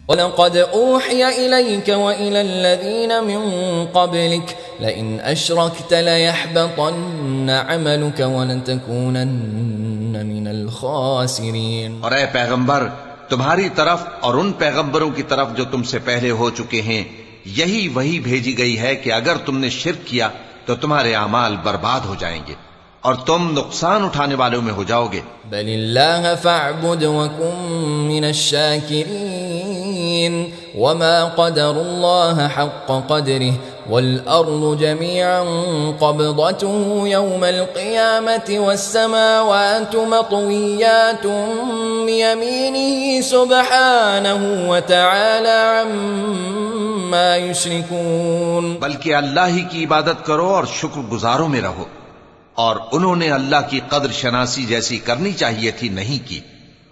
وَلَقَدْ أُوحِيَ إِلَيْكَ وَإِلَى الَّذِينَ مِن قَبْلِكَ لَئِنْ أَشْرَكْتَ لَيَحْبَطَنَّ عَمَلُكَ وَلَتَكُونَنَّ مِنَ الْخَاسِرِينَ۔ اور اے پیغمبر، تمہاری طرف اور ان پیغمبروں کی طرف جو تم سے پہلے ہو چکے ہیں یہی وحی بھیجی گئی ہے کہ اگر تم نے شرک کیا تو تمہارے اعمال برباد ہو جائیں گے اور تم نقصان اٹھانے والوں میں ہو جاؤ گے۔ بل اللہ فاعبد وکن من الشاکرین وما قدر اللہ حق قدره والارض جميعا قبضته يوم القيامة والسماوات مطويات بيمينه سبحانه وتعالى عما يشركون۔ بلکہ اللہ ہی کی عبادت کرو اور شکر گزاروں میں رہو، اور انہوں نے اللہ کی قدر شناسی جیسی کرنی چاہیے تھی نہیں کی،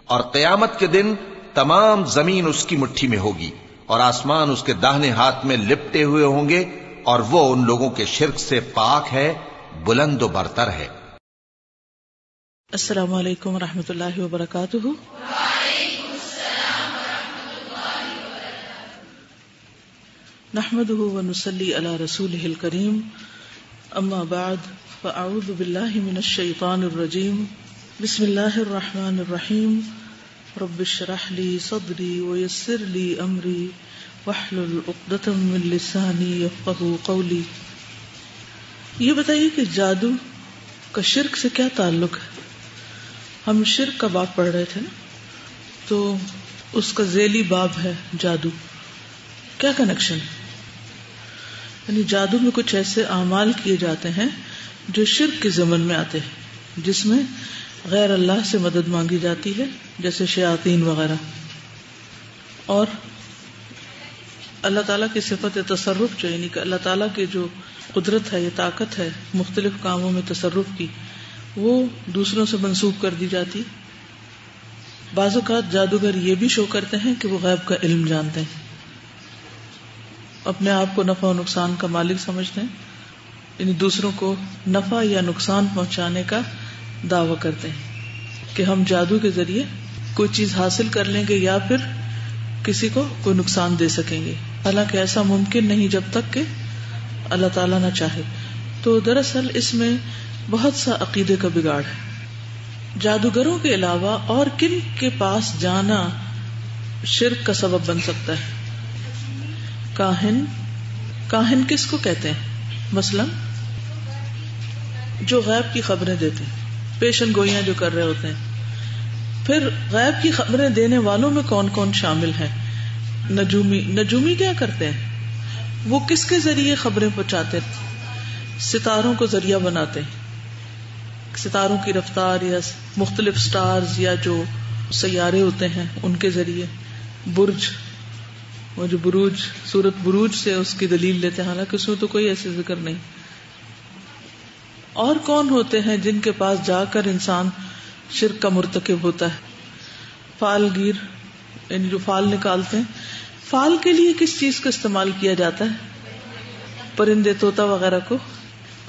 اور قیامت کے دن تمام زمین اس کی مٹھی میں ہوگی اور آسمان اس کے داہنے ہاتھ میں لپٹے ہوئے ہوں گے، اور وہ ان لوگوں کے شرک سے پاک ہے، بلند و برتر ہے۔ السلام علیکم ورحمۃ اللہ وبرکاتہ۔ وعلیکم السلام ورحمۃ اللہ وبرکاتہ۔ نحمده ونصلی علی رسولہ الکریم، اما بعد فاعوذ باللہ من الشیطان الرجیم، بسم اللہ الرحمن الرحیم، رب اشرح لی صدری ویسر لی امری واحلل عقدۃ من لسانی یفقہوا قولی۔ یہ بتائیے کہ جادو کا شرک سے کیا تعلق ہے؟ ہم شرک کا باب پڑھ رہے تھے نا، تو اس کا ذیلی باب ہے جادو، کیا کنیکشن ہے؟ یعنی جادو میں کچھ ایسے اعمال کیے جاتے ہیں جو شرک کے ضمن میں آتے ہیں، جس میں غیر اللہ سے مدد مانگی جاتی ہے، جیسے شیاطین وغیرہ، اور اللہ تعالیٰ کی صفت تصرف جو یعنی کہ اللہ تعالیٰ کی جو قدرت ہے، یہ طاقت ہے مختلف کاموں میں تصرف کی، وہ دوسروں سے منسوب کر دی جاتی۔ بعض اوقات جادوگر یہ بھی شو کرتے ہیں کہ وہ غیب کا علم جانتے ہیں، اپنے آپ کو نفع و نقصان کا مالک سمجھتے ہیں، یعنی دوسروں کو نفع یا نقصان پہنچانے کا دعویٰ کرتے ہیں کہ ہم جادو کے ذریعے کوئی چیز حاصل کر لیں گے یا پھر کسی کو کوئی نقصان دے سکیں گے، حالانکہ ایسا ممکن نہیں جب تک کہ اللہ تعالیٰ نہ چاہے۔ تو دراصل اس میں بہت سا عقیدے کا بگاڑ ہے۔ جادوگروں کے علاوہ اور کن کے پاس جانا شرک کا سبب بن سکتا ہے؟ کاہن کس کو کہتے ہیں؟ مثلا جو غیب کی خبریں دیتے ہیں، پیشن گوئیاں جو کر رہے ہوتے ہیں۔ پھر غیب کی خبریں دینے والوں میں کون کون شامل ہیں؟ نجومی کیا کرتے ہیں؟ وہ کس کے ذریعے خبریں پہنچاتے ہیں؟ ستاروں کو ذریعہ بناتے ہیں، ستاروں کی رفتار یا مختلف سٹارز یا جو سیارے ہوتے ہیں ان کے ذریعے، برج، وہ جو بروج، سورت بروج سے اس کی دلیل لیتے ہیں، حالانکہ اس میں تو کوئی ایسے ذکر نہیں۔ اور کون ہوتے ہیں جن کے پاس جا کر انسان شرک کا مرتکب ہوتا ہے؟ فال گیر، یعنی جو فال نکالتے ہیں۔ فال کے لیے کس چیز کا استعمال کیا جاتا ہے؟ پرندے، طوطا وغیرہ کو۔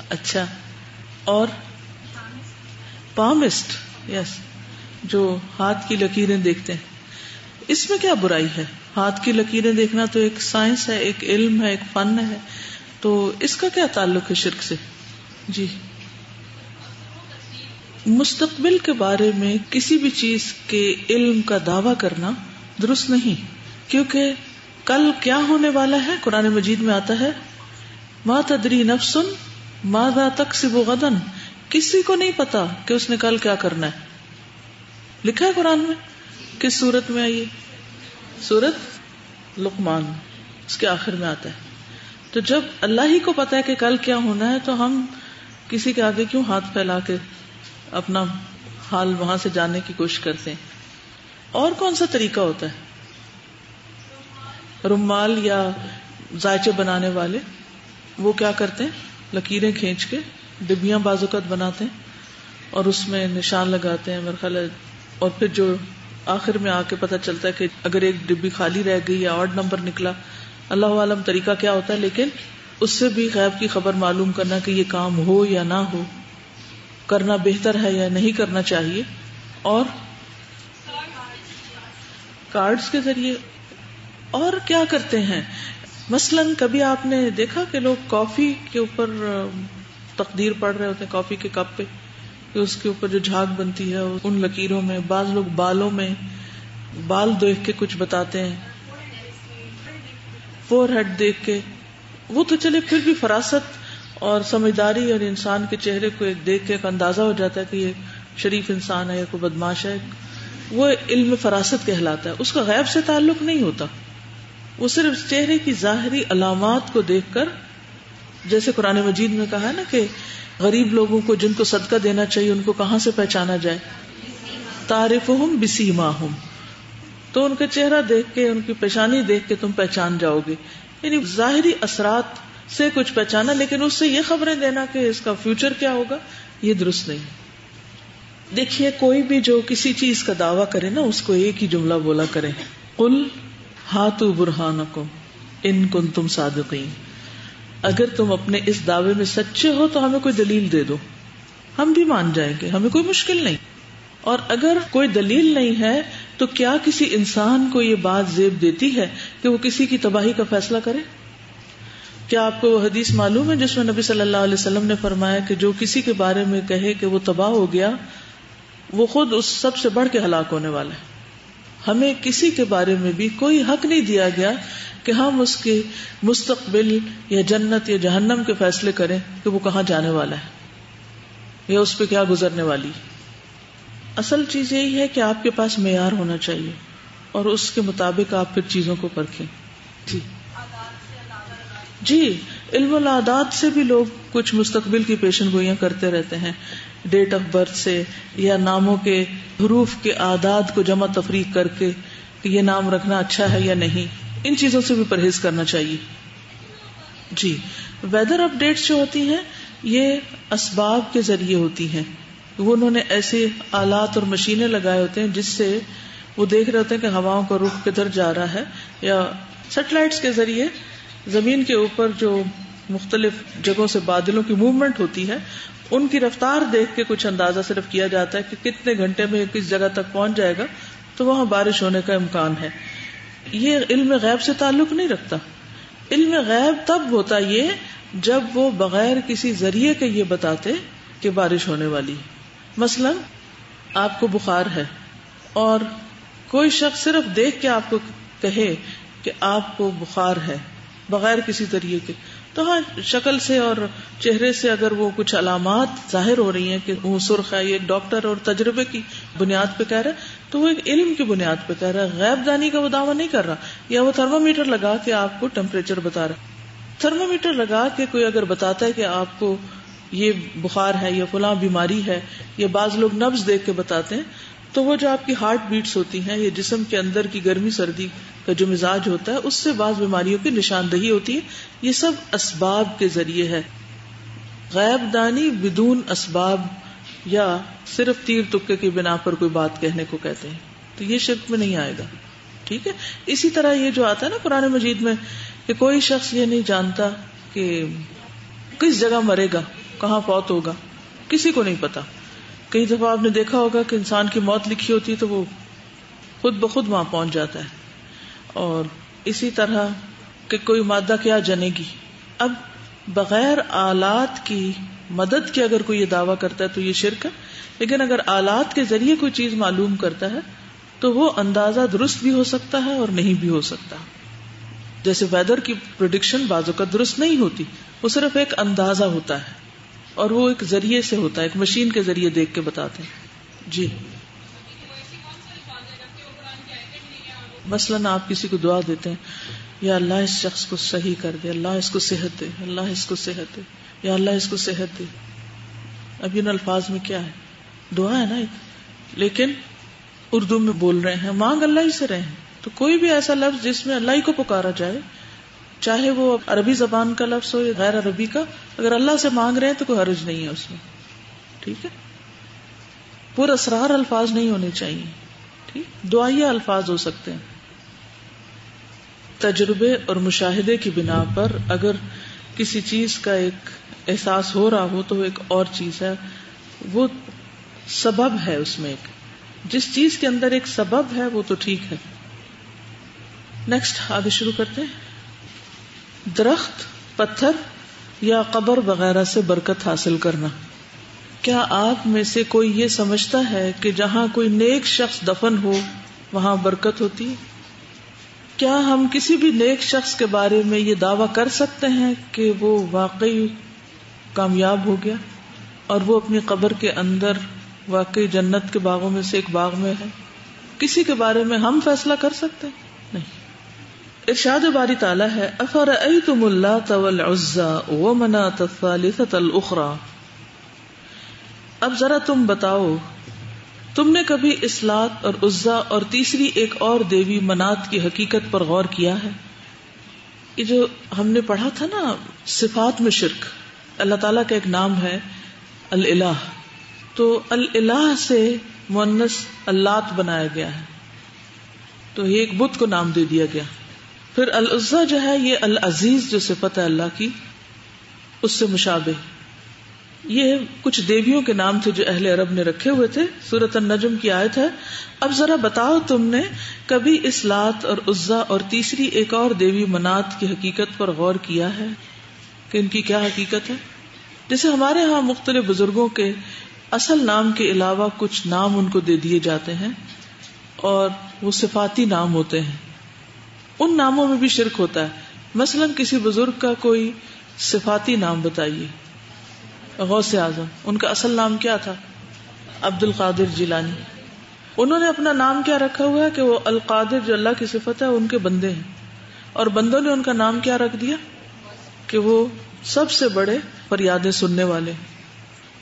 اچھا، اور پامسٹ، یس، جو ہاتھ کی لکیریں دیکھتے ہیں۔ اس میں کیا برائی ہے؟ ہاتھ کی لکیریں دیکھنا تو ایک سائنس ہے، ایک علم ہے، ایک فن ہے، تو اس کا کیا تعلق ہے شرک سے؟ جی، مستقبل کے بارے میں کسی بھی چیز کے علم کا دعویٰ کرنا درست نہیں، کیونکہ کل کیا ہونے والا ہے؟ قرآن مجید میں آتا ہے ما تدری نفس ماذا تکسب غدا، کسی کو نہیں پتا کہ اس نے کل کیا کرنا ہے۔ لکھا ہے قرآن میں، کس سورت میں آئیے؟ سورت لقمان، اس کے آخر میں آتا ہے۔ تو جب اللہ ہی کو پتا ہے کہ کل کیا ہونا ہے، تو ہم کسی کے آگے کیوں ہاتھ پھیلا کے اپنا حال وہاں سے جاننے کی کوشش کرتے ہیں؟ اور کون سا طریقہ ہوتا ہے؟ رومال یا زائچے بنانے والے، وہ کیا کرتے ہیں؟ لکیریں کھینچ کے ڈبیاں بعض اوقات بناتے ہیں اور اس میں نشان لگاتے ہیں میرا خیال ہے، اور پھر جو آخر میں آ کے پتہ چلتا ہے کہ اگر ایک ڈبی خالی رہ گئی یا آڈ نمبر نکلا، اللہ عالم طریقہ کیا ہوتا ہے، لیکن اس سے بھی غیب کی خبر معلوم کرنا کہ یہ کام ہو یا نہ ہو، کرنا بہتر ہے یا نہیں کرنا چاہیے۔ اور کارڈز کے ذریعے اور کیا کرتے ہیں؟ مثلاً کبھی آپ نے دیکھا کہ لوگ کافی کے اوپر تقدیر پڑھ رہے ہوتے ہیں، کافی کے کپ پہ، کہ اس کے اوپر جو جھاگ بنتی ہے ان لکیروں میں، بعض لوگ بالوں میں بال دیکھ کے کچھ بتاتے ہیں، فور ہیڈ دیکھ کے. وہ تو چلے پھر بھی فراست اور سمجھداری اور انسان کے چہرے کو ایک دیکھ کے ایک اندازہ ہو جاتا ہے کہ یہ شریف انسان ہے یا کوئی بدماش ہے. وہ علم فراست کہلاتا ہے. اس کا غیب سے تعلق نہیں ہوتا، وہ صرف چہرے کی ظاہری علامات کو دیکھ کر، جیسے قرآن مجید میں کہا ہے نا کہ غریب لوگوں کو جن کو صدقہ دینا چاہیے ان کو کہاں سے پہچانا جائے؟ تعرفہم بسیماہم. تو ان کا چہرہ دیکھ کے، ان کی پیشانی دیکھ کے تم پہچان جاؤ گے. یعنی ظاہری اثرات سے کچھ پہچانا، لیکن اس سے یہ خبریں دینا کہ اس کا فیوچر کیا ہوگا، یہ درست نہیں. دیکھیے کوئی بھی جو کسی چیز کا دعویٰ کرے نا، اس کو ایک ہی جملہ بولا کرے، قل ہاتوا برہانکم ان کنتم صادقین. اگر تم اپنے اس دعوے میں سچے ہو تو ہمیں کوئی دلیل دے دو، ہم بھی مان جائیں گے، ہمیں کوئی مشکل نہیں. اور اگر کوئی دلیل نہیں ہے تو کیا کسی انسان کو یہ بات زیب دیتی ہے کہ وہ کسی کی تباہی کا فیصلہ کرے؟ کیا آپ کو وہ حدیث معلوم ہے جس میں نبی صلی اللہ علیہ وسلم نے فرمایا کہ جو کسی کے بارے میں کہے کہ وہ تباہ ہو گیا، وہ خود اس سب سے بڑھ کے ہلاک ہونے والا ہے. ہمیں کسی کے بارے میں بھی کوئی حق نہیں دیا گیا کہ ہم اس کے مستقبل یا جنت یا جہنم کے فیصلے کریں کہ وہ کہاں جانے والا ہے یا اس پہ کیا گزرنے والی. اصل چیز یہی ہے کہ آپ کے پاس معیار ہونا چاہیے اور اس کے مطابق آپ پھر چیزوں کو پرکھیں. جی علم العادات سے بھی لوگ کچھ مستقبل کی پیشن گوئیاں کرتے رہتے ہیں، ڈیٹ آف برتھ سے یا ناموں کے حروف کے اعداد کو جمع تفریق کر کے کہ یہ نام رکھنا اچھا ہے یا نہیں. ان چیزوں سے بھی پرہیز کرنا چاہیے. جی ویدر اپ ڈیٹس جو ہوتی ہیں یہ اسباب کے ذریعے ہوتی ہیں. وہ انہوں نے ایسے آلات اور مشینیں لگائے ہوتے ہیں جس سے وہ دیکھ رہے ہوتے ہیں کہ ہواؤں کا رخ کدھر جا رہا ہے، یا سیٹلائٹس کے ذریعے زمین کے اوپر جو مختلف جگہوں سے بادلوں کی موومنٹ ہوتی ہے ان کی رفتار دیکھ کے کچھ اندازہ صرف کیا جاتا ہے کہ کتنے گھنٹے میں کس جگہ تک پہنچ جائے گا تو وہاں بارش ہونے کا امکان ہے. یہ علم غیب سے تعلق نہیں رکھتا. علم غیب تب ہوتا یہ جب وہ بغیر کسی ذریعے کے یہ بتاتے کہ بارش ہونے والی. مثلا آپ کو بخار ہے اور کوئی شخص صرف دیکھ کے آپ کو کہے کہ آپ کو بخار ہے بغیر کسی ذریعے کے، تو ہاں شکل سے اور چہرے سے اگر وہ کچھ علامات ظاہر ہو رہی ہیں کہ وہ سرخ ہے، یہ ایک ڈاکٹر اور تجربے کی بنیاد پہ کہہ رہا ہے تو وہ ایک علم کی بنیاد پہ کہہ رہا ہے، غیب دانی کا وہ دعویٰ نہیں کر رہا. یا وہ تھرمامیٹر لگا کے آپ کو ٹیمپریچر بتا رہا ہے. تھرمامیٹر لگا کے کوئی اگر بتاتا ہے کہ آپ کو یہ بخار ہے یا فلاں بیماری ہے، یا بعض لوگ نبض دیکھ کے بتاتے ہیں، تو وہ جو آپ کی ہارٹ بیٹس ہوتی ہیں، یہ جسم کے اندر کی گرمی سردی کا جو مزاج ہوتا ہے اس سے بعض بیماریوں کی نشاندہی ہوتی ہے. یہ سب اسباب کے ذریعے ہے. غیب دانی بدون اسباب یا صرف تیر تکے کی بنا پر کوئی بات کہنے کو کہتے ہیں، تو یہ شرک میں نہیں آئے گا. ٹھیک ہے. اسی طرح یہ جو آتا ہے نا قرآن مجید میں کہ کوئی شخص یہ نہیں جانتا کہ کس جگہ مرے گا، کہاں فوت ہوگا، کسی کو نہیں پتا. کئی دفعہ آپ نے دیکھا ہوگا کہ انسان کی موت لکھی ہوتی ہے تو وہ خود بخود وہاں پہنچ جاتا ہے. اور اسی طرح کہ کوئی مادہ کیا جنے گی. اب بغیر آلات کی مدد کے اگر کوئی یہ دعویٰ کرتا ہے تو یہ شرک ہے. لیکن اگر آلات کے ذریعے کوئی چیز معلوم کرتا ہے تو وہ اندازہ درست بھی ہو سکتا ہے اور نہیں بھی ہو سکتا. جیسے ویدر کی پریڈکشن بعض اوقات درست نہیں ہوتی، وہ صرف ایک اندازہ ہوتا ہے اور وہ ایک ذریعے سے ہوتا ہے، ایک مشین کے ذریعے دیکھ کے بتاتے ہیں. جی مثلاً آپ کسی کو دعا دیتے ہیں یا اللہ اس شخص کو صحیح کر دے، اللہ اس کو صحت دے، اللہ اس کو صحت دے، یا اللہ اس کو صحت دے. اب ان الفاظ میں کیا ہے؟ دعا ہے نا ایک، لیکن اردو میں بول رہے ہیں، مانگ اللہ ہی سے رہے ہیں. تو کوئی بھی ایسا لفظ جس میں اللہ ہی کو پکارا جائے، چاہے وہ عربی زبان کا لفظ ہو یا غیر عربی کا، اگر اللہ سے مانگ رہے ہیں تو کوئی حرج نہیں ہے اس میں. ٹھیک ہے. پر اسرار الفاظ نہیں ہونے چاہیے. ٹھیک، دعائیہ الفاظ ہو سکتے ہیں. تجربے اور مشاہدے کی بنا پر اگر کسی چیز کا ایک احساس ہو رہا ہو تو وہ ایک اور چیز ہے، وہ سبب ہے. اس میں ایک جس چیز کے اندر ایک سبب ہے وہ تو ٹھیک ہے. نیکسٹ آگے شروع کرتے ہیں. درخت، پتھر یا قبر وغیرہ سے برکت حاصل کرنا. کیا آپ میں سے کوئی یہ سمجھتا ہے کہ جہاں کوئی نیک شخص دفن ہو وہاں برکت ہوتی ہے؟ کیا ہم کسی بھی نیک شخص کے بارے میں یہ دعویٰ کر سکتے ہیں کہ وہ واقعی کامیاب ہو گیا اور وہ اپنی قبر کے اندر واقعی جنت کے باغوں میں سے ایک باغ میں ہے؟ کسی کے بارے میں ہم فیصلہ کر سکتے ہیں؟ نہیں. ارشاد باری تعالیٰ ہے افرأیتم اللات والعزی ومناة الثالثة الاخرى. اب ذرا تم بتاؤ، تم نے کبھی اس لات اور عزا اور تیسری ایک اور دیوی منات کی حقیقت پر غور کیا ہے؟ یہ جو ہم نے پڑھا تھا نا صفات میں شرک، اللہ تعالیٰ کا ایک نام ہے الالہ، تو الالہ سے مؤنث اللات بنایا گیا ہے، تو یہ ایک بت کو نام دے دیا گیا. پھر العزا جو ہے یہ العزیز جو صفت ہے اللہ کی اس سے مشابہ. یہ کچھ دیویوں کے نام تھے جو اہل عرب نے رکھے ہوئے تھے. سورۃ النجم کی آیت ہے اب ذرا بتاؤ تم نے کبھی اس لات اور عزا اور تیسری ایک اور دیوی منات کی حقیقت پر غور کیا ہے کہ ان کی کیا حقیقت ہے؟ جیسے ہمارے ہاں مختلف بزرگوں کے اصل نام کے علاوہ کچھ نام ان کو دے دیے جاتے ہیں اور وہ صفاتی نام ہوتے ہیں. ان ناموں میں بھی شرک ہوتا ہے. مثلا کسی بزرگ کا کوئی صفاتی نام بتائیے. غوث اعظم، ان کا اصل نام کیا تھا؟ عبد القادر جیلانی. انہوں نے اپنا نام کیا رکھا ہوا ہے کہ وہ القادر جو اللہ کی صفت ہے ان کے بندے ہیں، اور بندوں نے ان کا نام کیا رکھ دیا کہ وہ سب سے بڑے فریادیں سننے والے،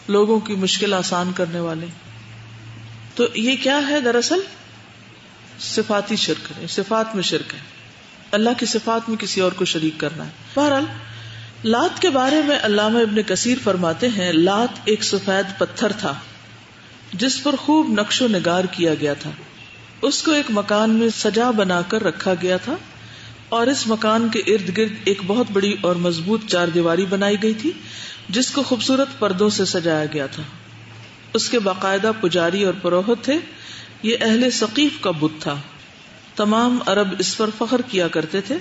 لوگوں کی مشکل آسان کرنے والے. تو یہ کیا ہے؟ دراصل صفاتی شرک ہے، صفات میں شرک ہے، اللہ کی صفات میں کسی اور کو شریک کرنا ہے. بہرحال لات کے بارے میں علامہ ابن کثیر فرماتے ہیں لات ایک سفید پتھر تھا جس پر خوب نقش و نگار کیا گیا تھا. اس کو ایک مکان میں سجا بنا کر رکھا گیا تھا اور اس مکان کے ارد گرد ایک بہت بڑی اور مضبوط چار دیواری بنائی گئی تھی جس کو خوبصورت پردوں سے سجایا گیا تھا. اس کے باقاعدہ پجاری اور پروہت تھے. یہ اہل ثقیف کا بت تھا. تمام عرب اس پر فخر کیا کرتے تھے.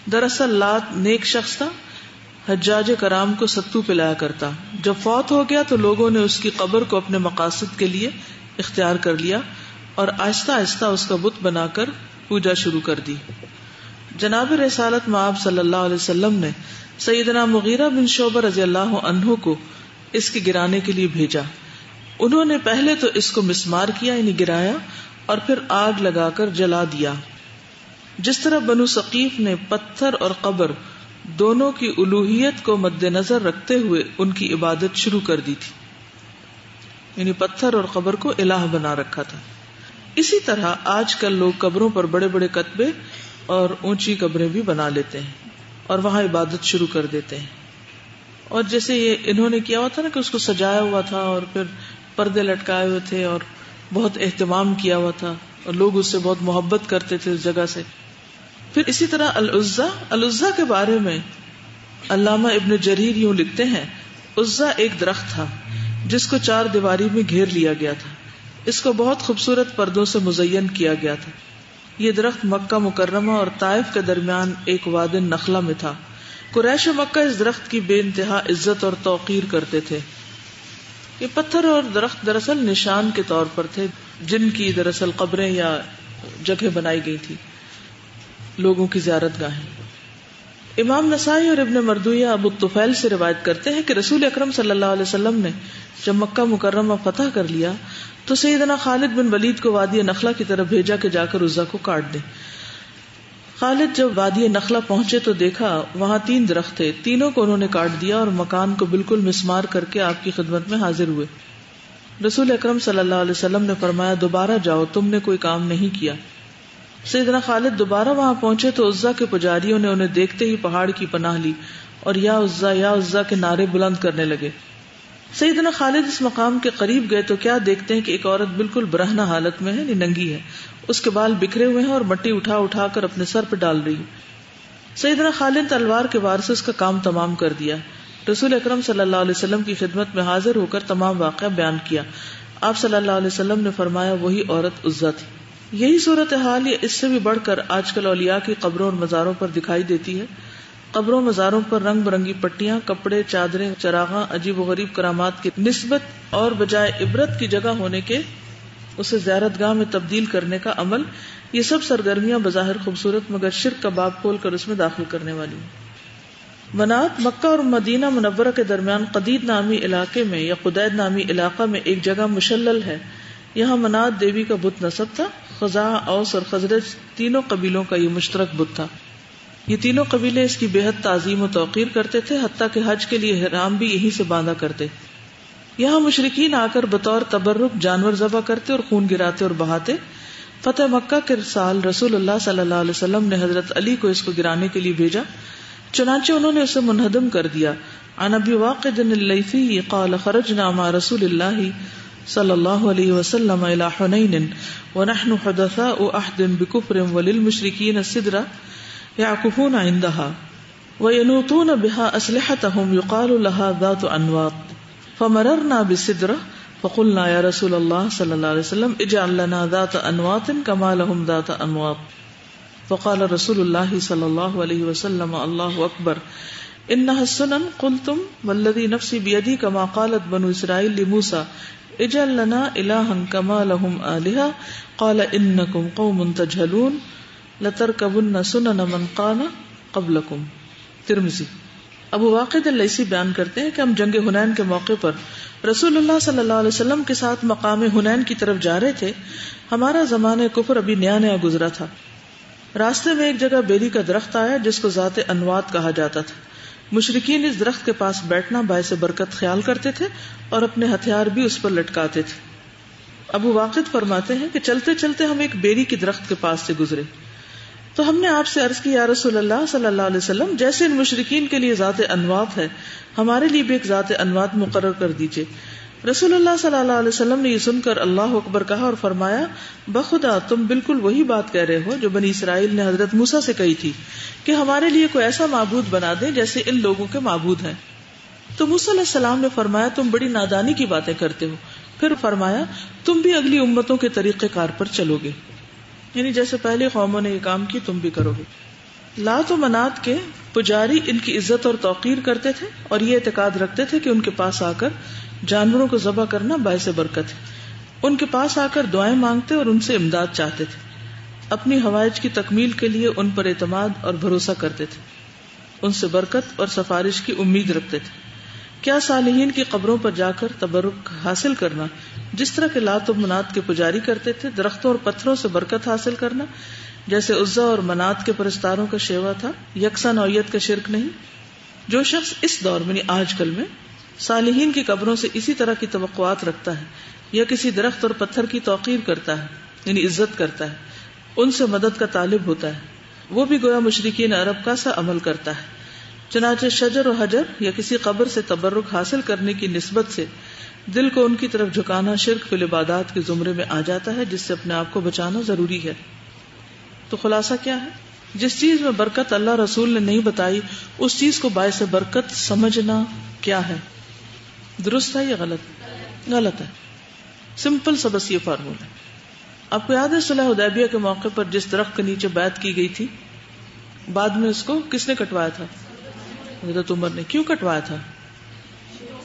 دراصل لات نیک شخص تھا. حجاج کرام کو ستو پلایا کرتا. جب فوت ہو گیا تو لوگوں نے اس کی قبر کو اپنے مقاصد کے لیے اختیار کر لیا اور آہستہ آہستہ اس کا بت بنا کر پوجا شروع کر دی. جناب رسالت مآب صلی اللہ علیہ وسلم نے سیدنا مغیرہ بن شعبہ رضی اللہ عنہ کو اس کے گرانے کے لیے بھیجا. انہوں نے پہلے تو اس کو مسمار کیا یعنی گرایا اور پھر آگ لگا کر جلا دیا. جس طرح بنو ثقیف نے پتھر اور قبر دونوں کی الوہیت کو مد نظر رکھتے ہوئے ان کی عبادت شروع کر دی تھی، یعنی پتھر اور قبر کو الہ بنا رکھا تھا. اسی طرح آج کل لوگ قبروں پر بڑے بڑے کتبے اور اونچی قبریں بھی بنا لیتے ہیں اور وہاں عبادت شروع کر دیتے ہیں. اور جیسے یہ انہوں نے کیا ہوا تھا نا کہ اس کو سجایا ہوا تھا اور پھر پردے لٹکائے ہوئے تھے اور بہت اہتمام کیا ہوا تھا اور لوگ اس سے بہت محبت کرتے تھے اس جگہ سے. پھر اسی طرح العزا کے بارے میں علامہ ابن جریر یوں لکھتے ہیں عزا ایک درخت تھا جس کو چار دیواری میں گھیر لیا گیا تھا. اس کو بہت خوبصورت پردوں سے مزین کیا گیا تھا. یہ درخت مکہ مکرمہ اور طائف کے درمیان ایک واد نخلا میں تھا. قریش مکہ اس درخت کی بے انتہا عزت اور توقیر کرتے تھے. یہ پتھر اور درخت دراصل نشان کے طور پر تھے جن کی دراصل قبریں یا جگہ بنائی گئی تھی، لوگوں کی زیارت گاہیں. امام نسائی اور ابن مردویہ ابو الطفیل سے روایت کرتے ہیں کہ رسول اکرم صلی اللہ علیہ وسلم نے جب مکہ مکرمہ فتح کر لیا تو سیدنا خالد بن ولید کو وادی نخلہ کی طرف بھیجا کہ جا کر عزا کو کاٹ دیں. خالد جب وادی نخلہ پہنچے تو دیکھا وہاں 3 درخت تھے. تینوں کو انہوں نے کاٹ دیا اور مکان کو بالکل مسمار کر کے آپ کی خدمت میں حاضر ہوئے. رسول اکرم صلی اللہ علیہ وسلم نے فرمایا دوبارہ جاؤ، تم نے کوئی کام نہیں کیا. سیدنا خالد دوبارہ وہاں پہنچے تو عزا کے پجاریوں نے انہیں دیکھتے ہی پہاڑ کی پناہ لی اور یا عزا کے نعرے بلند کرنے لگے. سیدنا خالد اس مقام کے قریب گئے تو کیا دیکھتے ہیں کہ ایک عورت بالکل برہنہ حالت میں ہے، ننگی ہے. اس کے بال بکھرے ہوئے ہیں اور مٹی اٹھا اٹھا کر اپنے سر پہ ڈال رہی. سیدنا خالد تلوار کے وار سے اس کا کام تمام کر دیا. رسول اکرم صلی اللہ علیہ وسلم کی خدمت میں حاضر ہو کر تمام واقعہ بیان کیا. آپ صلی اللہ علیہ وسلم نے فرمایا وہی عورت عزا تھی. یہی صورتحال یا اس سے بھی بڑھ کر آج کل اولیاء کی قبروں اور مزاروں پر دکھائی دیتی ہے. قبروں مزاروں پر رنگ برنگی پٹیاں، کپڑے، چادریں، چراغاں، عجیب و غریب کرامات کی نسبت اور بجائے عبرت کی جگہ ہونے کے اسے زیارت گاہ میں تبدیل کرنے کا عمل، یہ سب سرگرمیاں بظاہر خوبصورت مگر شرک کا باب کھول کر اس میں داخل کرنے والی ہیں. منات مکہ اور مدینہ منورہ کے درمیان قدید نامی علاقے میں یا قدید نامی علاقہ میں ایک جگہ مشلل ہے. یہاں منات دیوی کا بت نصب تھا. خزاع، اوس اور خزرج تینوں قبیلوں کا یہ مشترک بت تھا. یہ تینوں قبیلے اس کی بے حد تعظیم و توقیر کرتے تھے، حتیٰ کہ حج کے لیے احرام بھی یہیں سے باندھا کرتے. یہاں مشرکین آ کر بطور تبرک جانور ذبح کرتے اور خون گراتے اور بہاتے. فتح مکہ کے سال رسول اللہ صلی اللہ علیہ وسلم نے حضرت علی کو اس کو گرانے کے لیے بھیجا، چنانچہ انہوں نے اسے منہدم کر دیا. عن ابی واقد اللیثی قال خرجنا مع رسول اللہ صلی اللہ علیہ وسلم الى حنین ونحن حدثاء عہد بکفر وللمشرکین السدرہ یعکفون عندها وینوطون بها اسلحتهم یقال لها ذات انواط فمررنا بالسدرہ فقلنا یا رسول اللہ صلی اللہ علیہ وسلم اجعل لنا ذات انواط كما لهم ذات انواط فقال رسول اللہ صلی اللہ علیہ وسلم اللہ اکبر انها السنن قلتم والذی نفسی بیدی كما قالت بنو اسرائیل لموسیٰ اجعل لنا الہا كما لهم آلهة قال انکم قوم تجہلون لترکبن سنن من کان قبلکم. ترمذی. ابو واقد اللیثی بیان کرتے ہیں کہ ہم جنگ حنین کے موقع پر رسول اللہ صلی اللہ علیہ وسلم کے ساتھ مقام حنین کی طرف جا رہے تھے. ہمارا زمانہ کفر ابھی نیا نیا گزرا تھا. راستے میں ایک جگہ بیری کا درخت آیا جس کو ذات انوات کہا جاتا تھا. مشرکین اس درخت کے پاس بیٹھنا باعث برکت خیال کرتے تھے اور اپنے ہتھیار بھی اس پر لٹکاتے تھے. ابو واقد فرماتے ہیں کہ چلتے چلتے ہم ایک بیری کے درخت کے پاس سے گزرے تو ہم نے آپ سے عرض کی یا رسول اللہ صلی اللہ علیہ وسلم جیسے ان مشرکین کے لیے ذات انوات ہے ہمارے لیے بھی ایک ذات انوات مقرر کر دیجئے. رسول اللہ صلی اللہ علیہ وسلم نے یہ سن کر اللہ اکبر کہا اور فرمایا بخدا تم بالکل وہی بات کہہ رہے ہو جو بنی اسرائیل نے حضرت موسیٰ سے کہی تھی کہ ہمارے لیے کوئی ایسا معبود بنا دے جیسے ان لوگوں کے معبود ہیں. تو موسیٰ علیہ السلام نے فرمایا تم بڑی نادانی کی باتیں کرتے ہو. پھر فرمایا تم بھی اگلی امتوں کے طریقہ کار پر چلو گے، یعنی جیسے پہلے قوموں نے یہ کام کی تم بھی کرو گے. لات و منات کے پجاری ان کی عزت اور توقیر کرتے تھے اور یہ اعتقاد رکھتے تھے کہ ان کے پاس آ کر جانوروں کو ذبح کرنا باعث برکت ہے. ان کے پاس آ کر دعائیں مانگتے اور ان سے امداد چاہتے تھے. اپنی حوائج کی تکمیل کے لیے ان پر اعتماد اور بھروسہ کرتے تھے، ان سے برکت اور سفارش کی امید رکھتے تھے. کیا صالحین کی قبروں پر جا کر تبرک حاصل کرنا جس طرح کے لات و منات کے پجاری کرتے تھے، درختوں اور پتھروں سے برکت حاصل کرنا جیسے عزا اور منات کے پرستاروں کا شیوا تھا، یکساں نوعیت کا شرک نہیں. جو شخص اس دور میں یعنی آج کل میں صالحین کی قبروں سے اسی طرح کی توقعات رکھتا ہے یا کسی درخت اور پتھر کی توقیر کرتا ہے یعنی عزت کرتا ہے، ان سے مدد کا طالب ہوتا ہے، وہ بھی گویا مشرکین عرب کا سا عمل کرتا ہے. چنانچہ شجر و حجر یا کسی قبر سے تبرک حاصل کرنے کی نسبت سے دل کو ان کی طرف جھکانا شرک فی العبادات کے زمرے میں آ جاتا ہے، جس سے اپنے آپ کو بچانا ضروری ہے. تو خلاصہ کیا ہے؟ جس چیز میں برکت اللہ رسول نے نہیں بتائی اس چیز کو باعث برکت سمجھنا کیا ہے؟ درست ہے یا غلط؟ غلط ہے. سمپل سا بس یہ فارمولا ہے. آپ کو یاد ہے صلح حدیبیہ کے موقع پر جس درخت کے نیچے بیعت کی گئی تھی، بعد میں اس کو کس نے کٹوایا تھا؟ حضرت عمر نے. کیوں کٹوایا تھا؟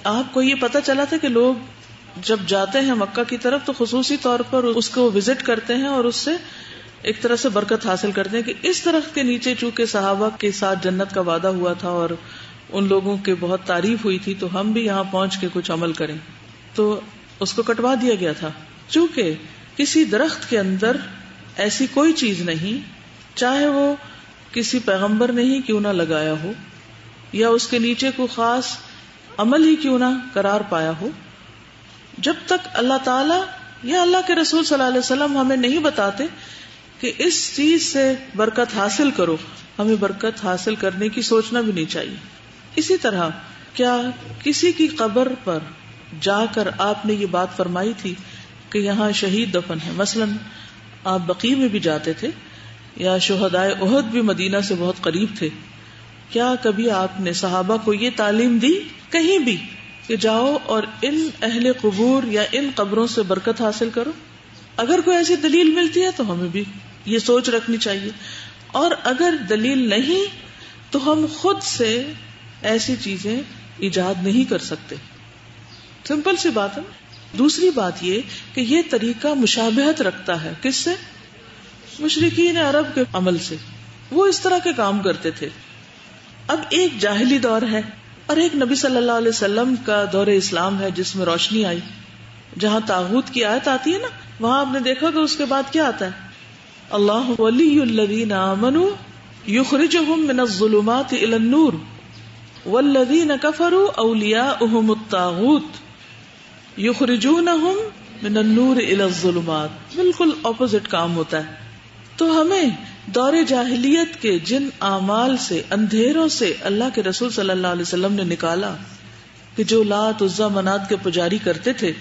آپ کو یہ پتا چلا تھا کہ لوگ جب جاتے ہیں مکہ کی طرف تو خصوصی طور پر اس کو وزٹ کرتے ہیں اور اس سے ایک طرح سے برکت حاصل کرتے ہیں کہ اس درخت کے نیچے چونکہ صحابہ کے ساتھ جنت کا وعدہ ہوا تھا اور ان لوگوں کے بہت تعریف ہوئی تھی تو ہم بھی یہاں پہنچ کے کچھ عمل کریں. تو اس کو کٹوا دیا گیا تھا. چونکہ کسی درخت کے اندر ایسی کوئی چیز نہیں، چاہے وہ کسی پیغمبر نے ہی کیوں نہ لگایا ہو یا اس کے نیچے کو خاص عمل ہی کیوں نہ قرار پایا ہو، جب تک اللہ تعالی یا اللہ کے رسول صلی اللہ علیہ وسلم ہمیں نہیں بتاتے کہ اس چیز سے برکت حاصل کرو، ہمیں برکت حاصل کرنے کی سوچنا بھی نہیں چاہیے. اسی طرح کیا کسی کی قبر پر جا کر آپ نے یہ بات فرمائی تھی کہ یہاں شہید دفن ہے؟ مثلا آپ بقیع میں بھی جاتے تھے یا شہدائے احد بھی مدینہ سے بہت قریب تھے. کیا کبھی آپ نے صحابہ کو یہ تعلیم دی کہیں بھی کہ جاؤ اور ان اہل قبور یا ان قبروں سے برکت حاصل کرو؟ اگر کوئی ایسی دلیل ملتی ہے تو ہمیں بھی یہ سوچ رکھنی چاہیے، اور اگر دلیل نہیں تو ہم خود سے ایسی چیزیں ایجاد نہیں کر سکتے. سمپل سی بات ہے. دوسری بات یہ کہ یہ طریقہ مشابہت رکھتا ہے کس سے؟ مشرکین عرب کے عمل سے. وہ اس طرح کے کام کرتے تھے. اب ایک جاہلی دور ہے اور ایک نبی صلی اللہ علیہ وسلم کا دور اسلام ہے جس میں روشنی آئی. جہاں طاغوت کی آیت آتی ہے نا، وہاں آپ نے دیکھا کہ اس کے بعد کیا آتا ہے؟ اللہ ولی الذین آمنوا یخرجہم من الظلمات الی النور والذین کفروا اولیاؤہم الطاغوت یخرجونہم من النور الی الظلمات. بالکل اپوزٹ کام ہوتا ہے. تو ہمیں دور جاہلیت کے جن اعمال سے، اندھیروں سے اللہ کے رسول صلی اللہ علیہ وسلم نے نکالا کہ جو لات عزا منات کے پجاری کرتے تھے،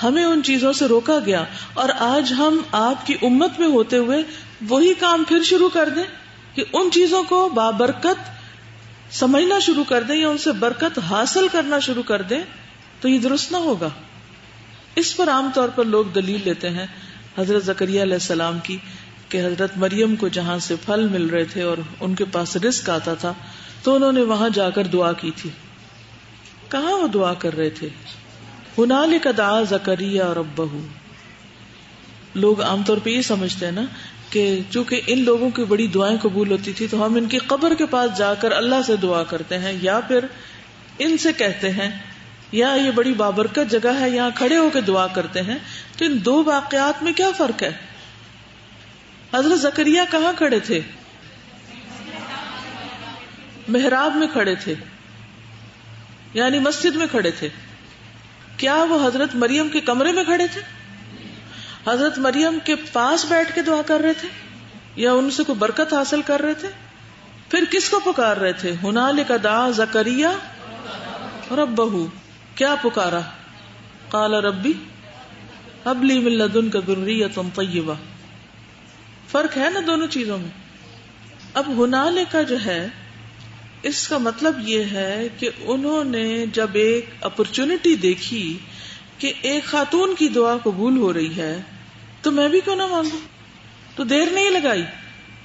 ہمیں ان چیزوں سے روکا گیا. اور آج ہم آپ کی امت میں ہوتے ہوئے وہی کام پھر شروع کر دیں کہ ان چیزوں کو بابرکت سمجھنا شروع کر دیں یا ان سے برکت حاصل کرنا شروع کر دیں، تو یہ درست نہ ہوگا. اس پر عام طور پر لوگ دلیل لیتے ہیں حضرت زکریا علیہ السلام کی کہ حضرت مریم کو جہاں سے پھل مل رہے تھے اور ان کے پاس رزق آتا تھا تو انہوں نے وہاں جا کر دعا کی تھی. کہاں وہ دعا کر رہے تھے؟ ہنالک دعا زکریا ربہ. لوگ عام طور پہ یہ سمجھتے ہیں نا کہ چونکہ ان لوگوں کی بڑی دعائیں قبول ہوتی تھی تو ہم ان کی قبر کے پاس جا کر اللہ سے دعا کرتے ہیں، یا پھر ان سے کہتے ہیں، یا یہ بڑی بابرکت جگہ ہے یہاں کھڑے ہو کے دعا کرتے ہیں. تو ان دو واقعات میں کیا فرق ہے؟ حضرت زکریا کہاں کھڑے تھے؟ محراب میں کھڑے تھے، یعنی مسجد میں کھڑے تھے. کیا وہ حضرت مریم کے کمرے میں کھڑے تھے؟ حضرت مریم کے پاس بیٹھ کے دعا کر رہے تھے یا ان سے کوئی برکت حاصل کر رہے تھے؟ پھر کس کو پکار رہے تھے؟ ہنالک دعا زکریا ربہ. کیا پکارا؟ قال ربی ہب لی من لدنک ذریۃ طیبہ. فرق ہے نا دونوں چیزوں میں. اب ہنالک جو ہے اس کا مطلب یہ ہے کہ انہوں نے جب ایک اپرچونٹی دیکھی کہ ایک خاتون کی دعا قبول ہو رہی ہے تو میں بھی کیوں نہ مانگوں. تو دیر نہیں لگائی،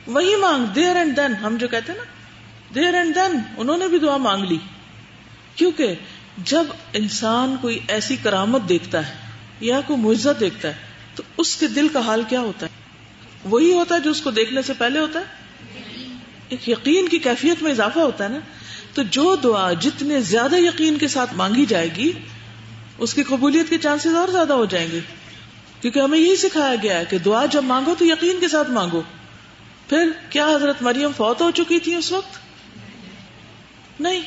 وہی مانگ، دیر اینڈ دین. ہم جو کہتے ہیں نا دیر اینڈ دین، انہوں نے بھی دعا مانگ لی. کیونکہ جب انسان کوئی ایسی کرامت دیکھتا ہے یا کوئی معجزہ دیکھتا ہے تو اس کے دل کا حال کیا ہوتا ہے؟ وہی ہوتا ہے جو اس کو دیکھنے سے پہلے ہوتا ہے. ایک یقین کی کیفیت میں اضافہ ہوتا ہے نا. تو جو دعا جتنے زیادہ یقین کے ساتھ مانگی جائے گی اس کی قبولیت کے چانسز اور زیادہ ہو جائیں گے، کیونکہ ہمیں یہی سکھایا گیا ہے کہ دعا جب مانگو تو یقین کے ساتھ مانگو. پھر کیا حضرت مریم فوت ہو چکی تھی اس وقت؟ نہیں.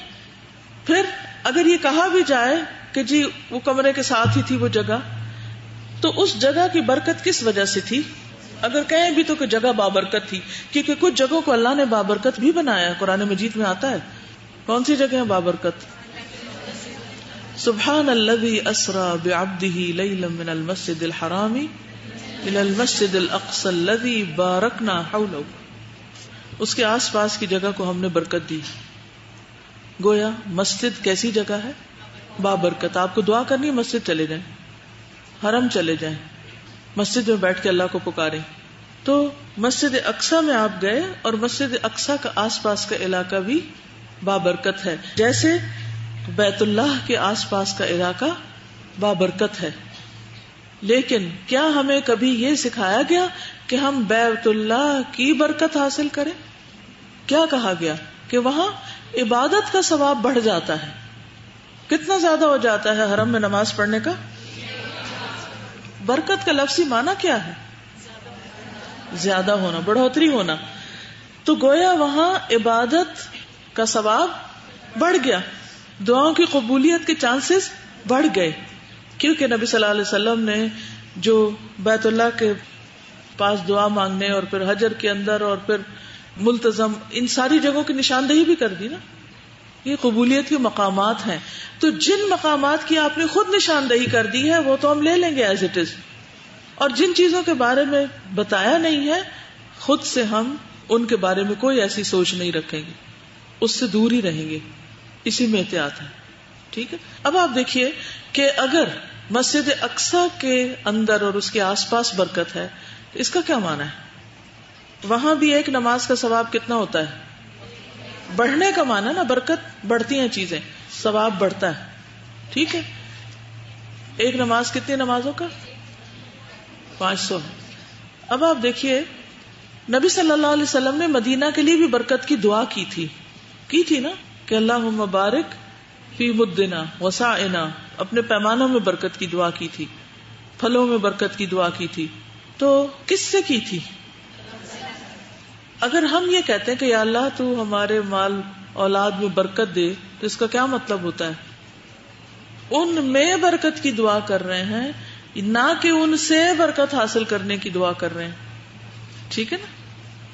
پھر اگر یہ کہا بھی جائے کہ جی وہ کمرے کے ساتھ ہی تھی وہ جگہ، تو اس جگہ کی برکت کس وجہ سے تھی؟ اگر کہیں بھی تو کہ جگہ بابرکت تھی، کیونکہ کچھ جگہوں کو اللہ نے بابرکت بھی بنایا ہے. قرآن مجید میں آتا ہے. کون سی جگہ ہے بابرکت؟ سبحان الذی اسری بعبدہ لیلا من المسجد الحرام الی المسجد الاقصی الذی بارکنا حولہ. اس کے آس پاس کی جگہ کو ہم نے برکت دی. گویا مسجد کیسی جگہ ہے؟ بابرکت. آپ کو دعا کرنی ہے مسجد چلے جائیں، حرم چلے جائیں، مسجد میں بیٹھ کے اللہ کو پکاریں. تو مسجد اقصی میں آپ گئے اور مسجد اقصی کا آس پاس کا علاقہ بھی بابرکت ہے، جیسے بیت اللہ کے آس پاس کا علاقہ بابرکت ہے. لیکن کیا ہمیں کبھی یہ سکھایا گیا کہ ہم بیت اللہ کی برکت حاصل کریں؟ کیا کہا گیا؟ کہ وہاں عبادت کا ثواب بڑھ جاتا ہے. کتنا زیادہ ہو جاتا ہے حرم میں نماز پڑھنے کا؟ برکت کا لفظی معنی کیا ہے؟ زیادہ ہونا، بڑھوتری ہونا. تو گویا وہاں عبادت کا ثواب بڑھ گیا، دعاؤں کی قبولیت کے چانسز بڑھ گئے، کیونکہ نبی صلی اللہ علیہ وسلم نے جو بیت اللہ کے پاس دعا مانگنے اور پھر حجر کے اندر اور پھر ملتزم، ان ساری جگہوں کی نشاندہی بھی کر دی نا. یہ قبولیت کے مقامات ہیں. تو جن مقامات کی آپ نے خود نشاندہی کر دی ہے وہ تو ہم لے لیں گے ایز اٹ از، اور جن چیزوں کے بارے میں بتایا نہیں ہے خود سے ہم ان کے بارے میں کوئی ایسی سوچ نہیں رکھیں گے، اس سے دور ہی رہیں گے. اسی میں احتیاط ہے. ٹھیک ہے. اب آپ دیکھیے کہ اگر مسجد اقصی کے اندر اور اس کے آس پاس برکت ہے، اس کا کیا معنی ہے؟ وہاں بھی ایک نماز کا ثواب کتنا ہوتا ہے؟ بڑھنے کا معنی نا، برکت بڑھتی ہیں چیزیں، ثواب بڑھتا ہے، ٹھیک ہے. ایک نماز کتنی نمازوں کا؟ 500. اب آپ دیکھیے نبی صلی اللہ علیہ وسلم نے مدینہ کے لیے بھی برکت کی دعا کی تھی نا کہ اللہم بارک فی مدنا وسعنا، اپنے پیمانوں میں برکت کی دعا کی تھی، پھلوں میں برکت کی دعا کی تھی. تو کس سے کی تھی؟ اگر ہم یہ کہتے ہیں کہ یا اللہ تو ہمارے مال اولاد میں برکت دے، تو اس کا کیا مطلب ہوتا ہے؟ ان میں برکت کی دعا کر رہے ہیں، نہ کہ ان سے برکت حاصل کرنے کی دعا کر رہے ہیں. ٹھیک ہے نا؟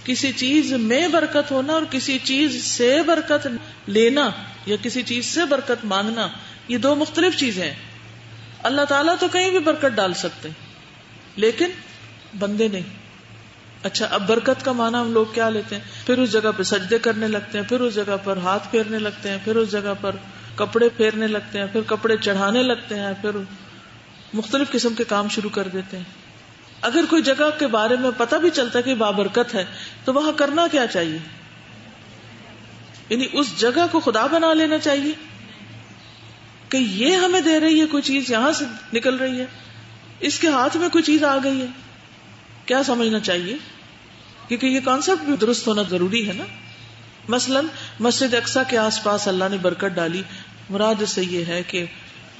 کسی چیز میں برکت ہونا اور کسی چیز سے برکت لینا یا کسی چیز سے برکت مانگنا، یہ دو مختلف چیزیں ہیں. اللہ تعالیٰ تو کہیں بھی برکت ڈال سکتے ہیں لیکن بندے نہیں. اچھا، اب برکت کا معنی ہم لوگ کیا لیتے ہیں؟ پھر اس جگہ پہ سجدے کرنے لگتے ہیں، پھر اس جگہ پر ہاتھ پھیرنے لگتے ہیں، پھر اس جگہ پر کپڑے پھیرنے لگتے ہیں، پھر کپڑے چڑھانے لگتے ہیں، پھر مختلف قسم کے کام شروع کر دیتے ہیں. اگر کوئی جگہ کے بارے میں پتہ بھی چلتا ہے کہ بابرکت ہے تو وہاں کرنا کیا چاہیے؟ یعنی اس جگہ کو خدا بنا لینا چاہیے کہ یہ ہمیں دے رہی ہے کوئی چیز، یہاں سے نکل رہی ہے، اس کے ہاتھ میں کوئی چیز آ گئی ہے. کیا سمجھنا چاہیے؟ کیونکہ یہ کانسیپٹ بھی درست ہونا ضروری ہے نا. مثلا مسجد اقصی کے آس پاس اللہ نے برکت ڈالی، مراد سے یہ ہے کہ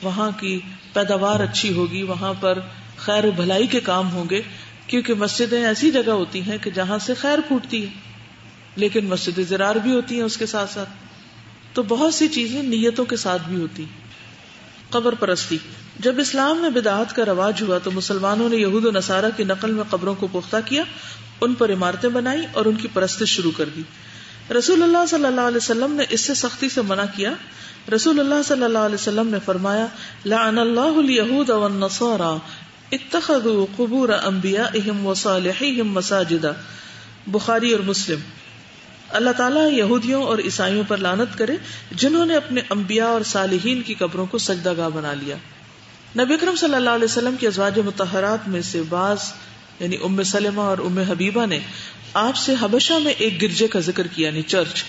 وہاں کی پیداوار اچھی ہوگی، وہاں پر خیر و بھلائی کے کام ہوں گے، کیونکہ مسجدیں ایسی جگہ ہوتی ہیں کہ جہاں سے خیر پھوٹتی ہے، لیکن مسجد زرار بھی ہوتی ہیں اس کے ساتھ ساتھ. تو بہت سی چیزیں نیتوں کے ساتھ بھی ہوتی. قبر پرستی، جب اسلام میں بدعات کا رواج ہوا تو مسلمانوں نے یہود و نصارہ کی نقل میں قبروں کو پختہ کیا، ان پر عمارتیں بنائی اور ان کی پرستش شروع کر دی. رسول اللہ صلی اللہ علیہ وسلم نے اس سے سختی سے منع کیا. رسول اللہ صلی اللہ علیہ وسلم نے فرمایا لعن اللہ الیہود والنصارى اتخذوا قبور انبیائہم وصالحیہم مساجدا. بخاری اور مسلم. اللہ تعالیٰ یہودیوں اور عیسائیوں پر لعنت کرے جنہوں نے اپنے انبیاء اور صالحین کی قبروں کو سجدہ گاہ بنا لیا. نبی اکرم صلی اللہ علیہ وسلم کی ازواج مطہرات میں سے بعض یعنی ام سلمہ اور ام حبیبہ نے آپ سے حبشہ میں ایک گرجے کا ذکر کیا، یعنی چرچ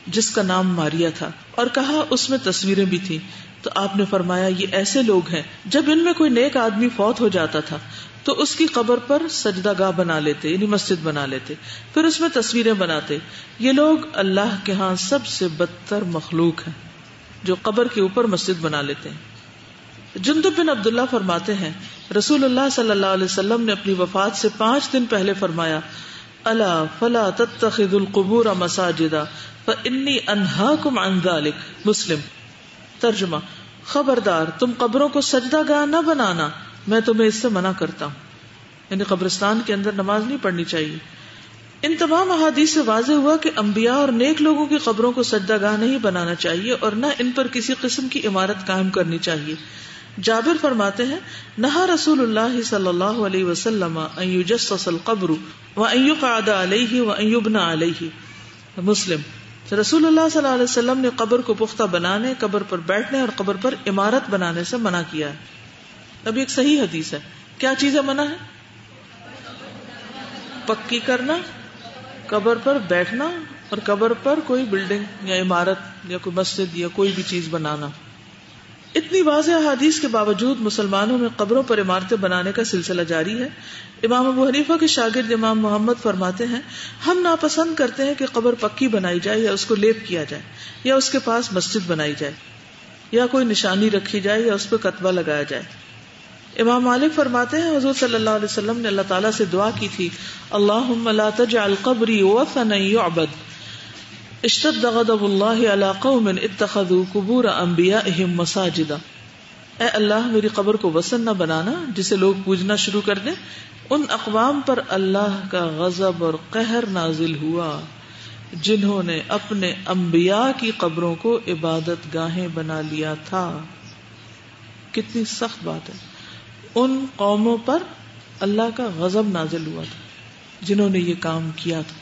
جس کا نام ماریا تھا، اور کہا اس میں تصویریں بھی تھیں. تو آپ نے فرمایا یہ ایسے لوگ ہیں جب ان میں کوئی نیک آدمی فوت ہو جاتا تھا تو اس کی قبر پر سجدہ گاہ بنا لیتے، یعنی مسجد بنا لیتے، پھر اس میں تصویریں بناتے. یہ لوگ اللہ کے ہاں سب سے بدتر مخلوق ہیں جو قبر کے اوپر مسجد بنا لیتے ہیں. جندب بن عبداللہ فرماتے ہیں رسول اللہ صلی اللہ علیہ وسلم نے اپنی وفات سے 5 دن پہلے فرمایا الا فلا تتخذوا القبور مساجدا فانی انہاکم عن ذلک. مسلم. ترجمہ، خبردار تم قبروں کو سجدہ گاہ نہ بنانا، میں تمہیں اس سے منع کرتا ہوں. یعنی قبرستان کے اندر نماز نہیں پڑھنی چاہیے. ان تمام احادیث سے واضح ہوا کہ انبیاء اور نیک لوگوں کی قبروں کو سجدہ گاہ نہیں بنانا چاہیے اور نہ ان پر کسی قسم کی عمارت قائم کرنی چاہیے. جابر فرماتے ہیں نہا رسول اللہ صلی اللہ علیہ وسلم ان یجسس القبر وان یقعد علیہ وان یبنى علیہ. مسلم. رسول اللہ صلی اللہ علیہ وسلم نے قبر کو پختہ بنانے، قبر پر بیٹھنے اور قبر پر عمارت بنانے سے منع کیا ہے. ابھی ایک صحیح حدیث ہے. کیا چیزیں منع ہے؟ پکی کرنا، قبر پر بیٹھنا اور قبر پر کوئی بلڈنگ یا عمارت یا کوئی مسجد یا کوئی بھی چیز بنانا. اتنی واضح احادیث کے باوجود مسلمانوں میں قبروں پر عمارتیں بنانے کا سلسلہ جاری ہے. امام ابو حنیفہ کے شاگرد امام محمد فرماتے ہیں ہم ناپسند کرتے ہیں کہ قبر پکی بنائی جائے یا اس کو لیپ کیا جائے یا اس کے پاس مسجد بنائی جائے یا کوئی نشانی رکھی جائے یا اس پہ کتبہ لگایا جائے. امام مالک فرماتے ہیں حضور صلی اللہ علیہ وسلم نے اللہ تعالیٰ سے دعا کی تھی اللہم لا تجعل قبری وثنا یعبد اشتد غضب اللہ علی قوم اتخذوا قبور انبیائہم مساجدا. اے اللہ میری قبر کو وثن نہ بنانا جسے لوگ پوجنا شروع کر دیں. ان اقوام پر اللہ کا غضب اور قہر نازل ہوا جنہوں نے اپنے انبیاء کی قبروں کو عبادت گاہیں بنا لیا تھا. کتنی سخت بات ہے. ان قوموں پر اللہ کا غضب نازل ہوا تھا جنہوں نے یہ کام کیا تھا.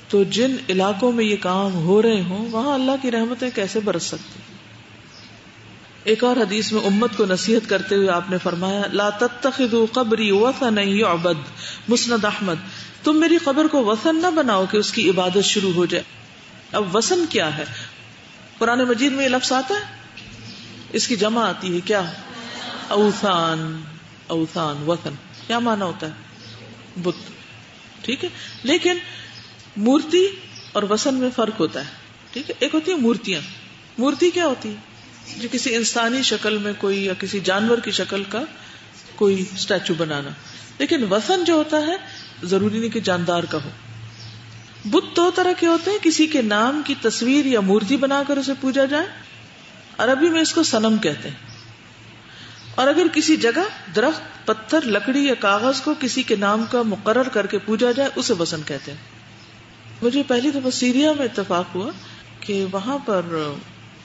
تو جن علاقوں میں یہ کام ہو رہے ہوں وہاں اللہ کی رحمتیں کیسے برس سکتی. ایک اور حدیث میں امت کو نصیحت کرتے ہوئے آپ نے فرمایا لا تتخذوا قبری وثنا یعبد، مسند احمد، تم میری قبر کو وثن نہ بناؤ کہ اس کی عبادت شروع ہو جائے. اب وثن کیا ہے؟ قرآن مجید میں یہ لفظ آتا ہے، اس کی جمع آتی ہے کیا؟ اوثان. اوثان وثن کیا معنی ہوتا ہے؟ بت. ٹھیک ہے، لیکن مورتی اور وثن میں فرق ہوتا ہے. ٹھیک ہے، ایک ہوتی ہے مورتیاں. مورتی کیا ہوتی ہے؟ جو کسی انسانی شکل میں کوئی یا کسی جانور کی شکل کا کوئی اسٹیچو بنانا. لیکن وثن جو ہوتا ہے ضروری نہیں کہ جاندار کا ہو. بت دو طرح کے ہوتے ہیں، کسی کے نام کی تصویر یا مورتی بنا کر اسے پوجا جائے، عربی میں اس کو صنم کہتے ہیں. اور اگر کسی جگہ درخت، پتھر، لکڑی یا کاغذ کو کسی کے نام کا مقرر کر کے پوجا جائے اسے وثن کہتے ہیں. مجھے پہلی دفعہ سیریا میں اتفاق ہوا کہ وہاں پر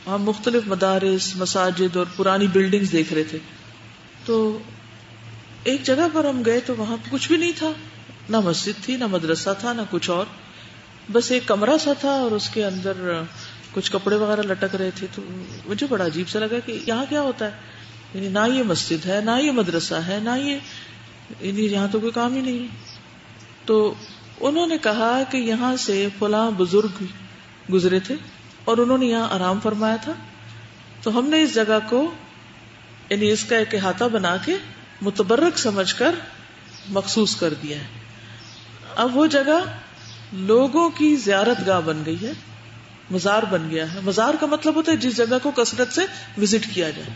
ہم مختلف مدارس، مساجد اور پرانی بلڈنگز دیکھ رہے تھے. تو ایک جگہ پر ہم گئے تو وہاں کچھ بھی نہیں تھا، نہ مسجد تھی، نہ مدرسہ تھا، نہ کچھ اور. بس ایک کمرہ سا تھا اور اس کے اندر کچھ کپڑے وغیرہ لٹک رہے تھے. تو مجھے بڑا عجیب سا لگا کہ یہاں کیا ہوتا ہے، یعنی نہ یہ مسجد ہے، نہ یہ مدرسہ ہے، نہ یعنی یہاں تو کوئی کام ہی نہیں ہے. تو انہوں نے کہا کہ یہاں سے فلاں بزرگ گزرے تھے اور انہوں نے یہاں آرام فرمایا تھا، تو ہم نے اس جگہ کو یعنی اس کا ایک احاطہ بنا کے متبرک سمجھ کر مخصوص کر دیا ہے. اب وہ جگہ لوگوں کی زیارت گاہ بن گئی ہے، مزار بن گیا ہے. مزار کا مطلب ہوتا ہے جس جگہ کو کثرت سے وزٹ کیا جائے،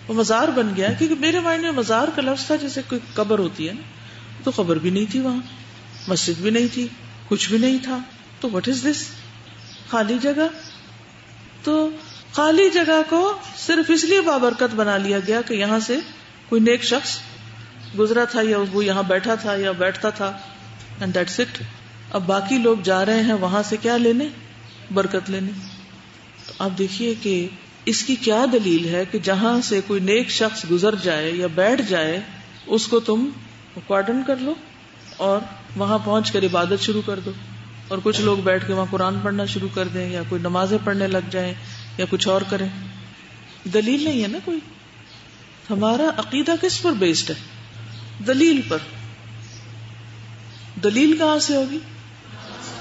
وہ مزار بن گیا ہے. کیونکہ میرے مائنڈ میں مزار کا لفظ تھا جیسے کوئی قبر ہوتی ہے نا، تو قبر بھی نہیں تھی وہاں، مسجد بھی نہیں تھی، کچھ بھی نہیں تھا. تو واٹ از دس؟ خالی جگہ. تو خالی جگہ کو صرف اس لیے بابرکت بنا لیا گیا کہ یہاں سے کوئی نیک شخص گزرا تھا یا وہ یہاں بیٹھا تھا یا بیٹھتا تھا، اینڈ دیٹس اٹ. اب باقی لوگ جا رہے ہیں وہاں سے کیا لینے؟ برکت لینے. تو آپ دیکھیے کہ اس کی کیا دلیل ہے کہ جہاں سے کوئی نیک شخص گزر جائے یا بیٹھ جائے اس کو تم کوارڈن کر لو اور وہاں پہنچ کر عبادت شروع کر دو. اور کچھ لوگ بیٹھ کے وہاں قرآن پڑھنا شروع کر دیں یا کوئی نمازیں پڑھنے لگ جائیں یا کچھ اور کریں. دلیل نہیں ہے نا کوئی. ہمارا عقیدہ کس پر بیسڈ ہے؟ دلیل پر. دلیل کہاں سے ہوگی؟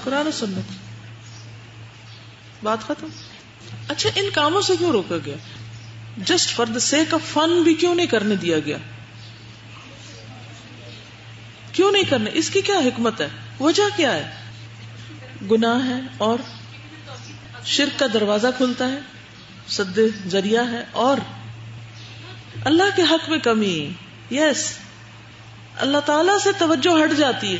قرآن و سنت. بات ختم. اچھا، ان کاموں سے کیوں روکا گیا؟ Just for the sake of fun بھی کیوں نہیں کرنے دیا گیا؟ کیوں نہیں کرنے؟ اس کی کیا حکمت ہے؟ وجہ کیا ہے؟ گناہ ہے اور شرک کا دروازہ کھلتا ہے، سد ذریعہ ہے، اور اللہ کے حق میں کمی. یس، اللہ تعالی سے توجہ ہٹ جاتی ہے.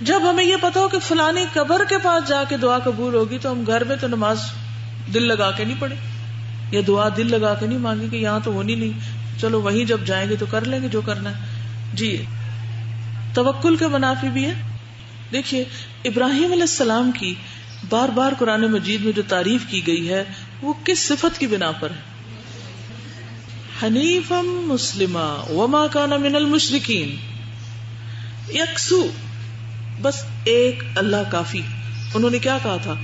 جب ہمیں یہ پتا ہو کہ فلانی قبر کے پاس جا کے دعا قبول ہوگی تو ہم گھر میں تو نماز دل لگا کے نہیں پڑھیں یا دعا دل لگا کے نہیں مانگیں کہ یہاں تو ہونی نہیں، چلو وہیں جب جائیں گے تو کر لیں گے جو کرنا ہے. جی، توکل کے منافی بھی ہے. دیکھیے ابراہیم علیہ السلام کی بار بار قرآن مجید میں جو تعریف کی گئی ہے وہ کس صفت کی بنا پر ہے؟ حنیفا مسلما وما کان من المشرکین. یکسو، بس ایک اللہ کافی. انہوں نے کیا کہا تھا؟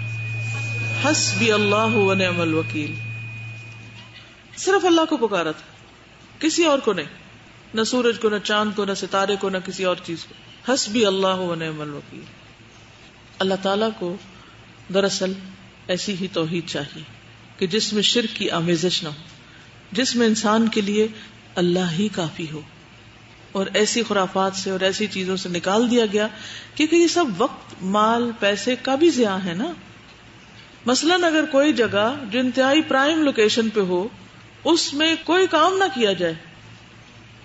حسبی اللہ ونعم الوکیل. صرف اللہ کو پکارا تھا، کسی اور کو نہیں، نہ سورج کو، نہ چاند کو، نہ ستارے کو، نہ کسی اور چیز کو. حسبی اللہ ونعم الوکیل. اللہ تعالی کو دراصل ایسی ہی توحید چاہیے کہ جس میں شرک کی آمیزش نہ ہو، جس میں انسان کے لیے اللہ ہی کافی ہو، اور ایسی خرافات سے اور ایسی چیزوں سے نکال دیا گیا کیونکہ یہ سب وقت، مال، پیسے کا بھی ضیاع ہے نا. مثلاً اگر کوئی جگہ جو انتہائی پرائم لوکیشن پہ ہو اس میں کوئی کام نہ کیا جائے،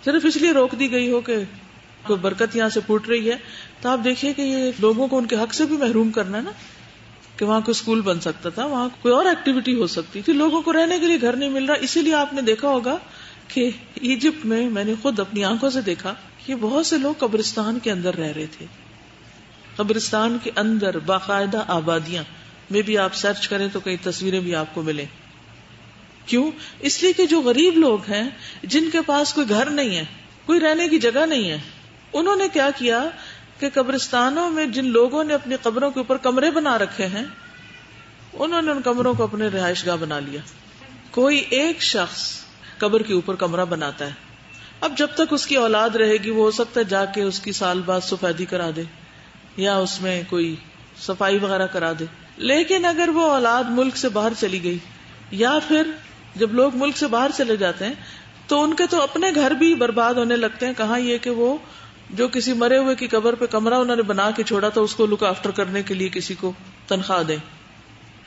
صرف اس لیے روک دی گئی ہو کہ کوئی برکت یہاں سے پھوٹ رہی ہے، تو آپ دیکھیے کہ یہ لوگوں کو ان کے حق سے بھی محروم کرنا ہے نا. کہ وہاں کوئی اسکول بن سکتا تھا، وہاں کوئی اور ایکٹیویٹی ہو سکتی تھی، لوگوں کو رہنے کے لیے گھر نہیں مل رہا. اسی لیے آپ نے دیکھا ہوگا کہ ایجپٹ میں نے خود اپنی آنکھوں سے دیکھا کہ بہت سے لوگ قبرستان کے اندر رہ رہے تھے. قبرستان کے اندر باقاعدہ آبادیاں میں بھی آپ سرچ کریں تو کئی تصویریں بھی آپ کو ملیں. کیوں؟ اس لیے کہ جو غریب لوگ ہیں، جن کے پاس کوئی گھر نہیں ہے، کوئی رہنے کی جگہ نہیں ہے، انہوں نے کیا کیا کہ قبرستانوں میں جن لوگوں نے اپنی قبروں کے اوپر کمرے بنا رکھے ہیں، انہوں نے ان کمروں کو اپنے رہائش گاہ بنا لیا. کوئی ایک شخص قبر کے اوپر کمرہ بناتا ہے. اب جب تک اس کی اولاد رہے گی وہ ہو سکتا ہے جا کے اس کی سال بعد سفیدی کرا دے یا اس میں کوئی صفائی وغیرہ کرا دے. لیکن اگر وہ اولاد ملک سے باہر چلی گئی یا پھر جب لوگ ملک سے باہر چلے جاتے ہیں تو ان کے تو اپنے گھر بھی برباد ہونے لگتے ہیں. کہاں یہ کہ وہ جو کسی مرے ہوئے کی قبر پہ کمرہ انہوں نے بنا کے چھوڑا تھا اس کو لک آفٹر کرنے کے لیے کسی کو تنخواہ دیں.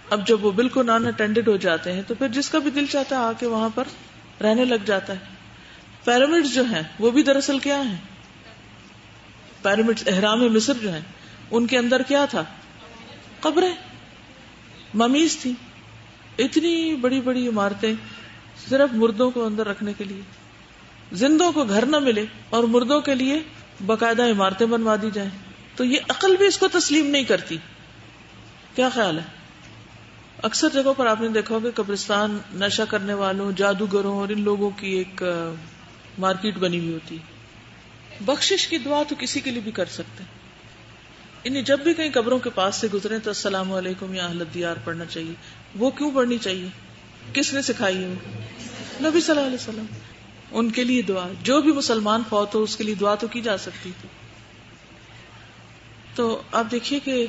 اب جب وہ بالکل نان اٹینڈڈ ہو جاتے ہیں تو پھر جس کا بھی دل چاہتا ہے آ کے وہاں پر رہنے لگ جاتا ہے. پیرامڈز جو ہیں وہ بھی دراصل کیا ہیں؟ پیرامڈز احرام مصر جو ہیں ان کے اندر کیا تھا؟ قبریں، ممیز تھی. اتنی بڑی بڑی عمارتیں صرف مردوں کو اندر رکھنے کے لیے. زندوں کو گھر نہ ملے اور مردوں کے لیے باقاعدہ عمارتیں بنوا دی جائیں. تو یہ عقل بھی اس کو تسلیم نہیں کرتی. کیا خیال ہے؟ اکثر جگہوں پر آپ نے دیکھا ہوگا قبرستان نشہ کرنے والوں، جادوگروں اور ان لوگوں کی ایک مارکیٹ بنی ہوئی ہوتی. بخشش کی دعا تو کسی کے لیے بھی کر سکتے ہیں. انہیں جب بھی کہیں قبروں کے پاس سے گزرے تو السلام علیکم یا اہل الدیار پڑھنا چاہیے. وہ کیوں پڑھنی چاہیے؟ کس نے سکھائی ہے؟ وہ نبی صلی اللہ علیہ وسلم. ان کے لیے دعا، جو بھی مسلمان فوت ہو اس کے لیے دعا تو کی جا سکتی تھی. تو آپ دیکھیے کہ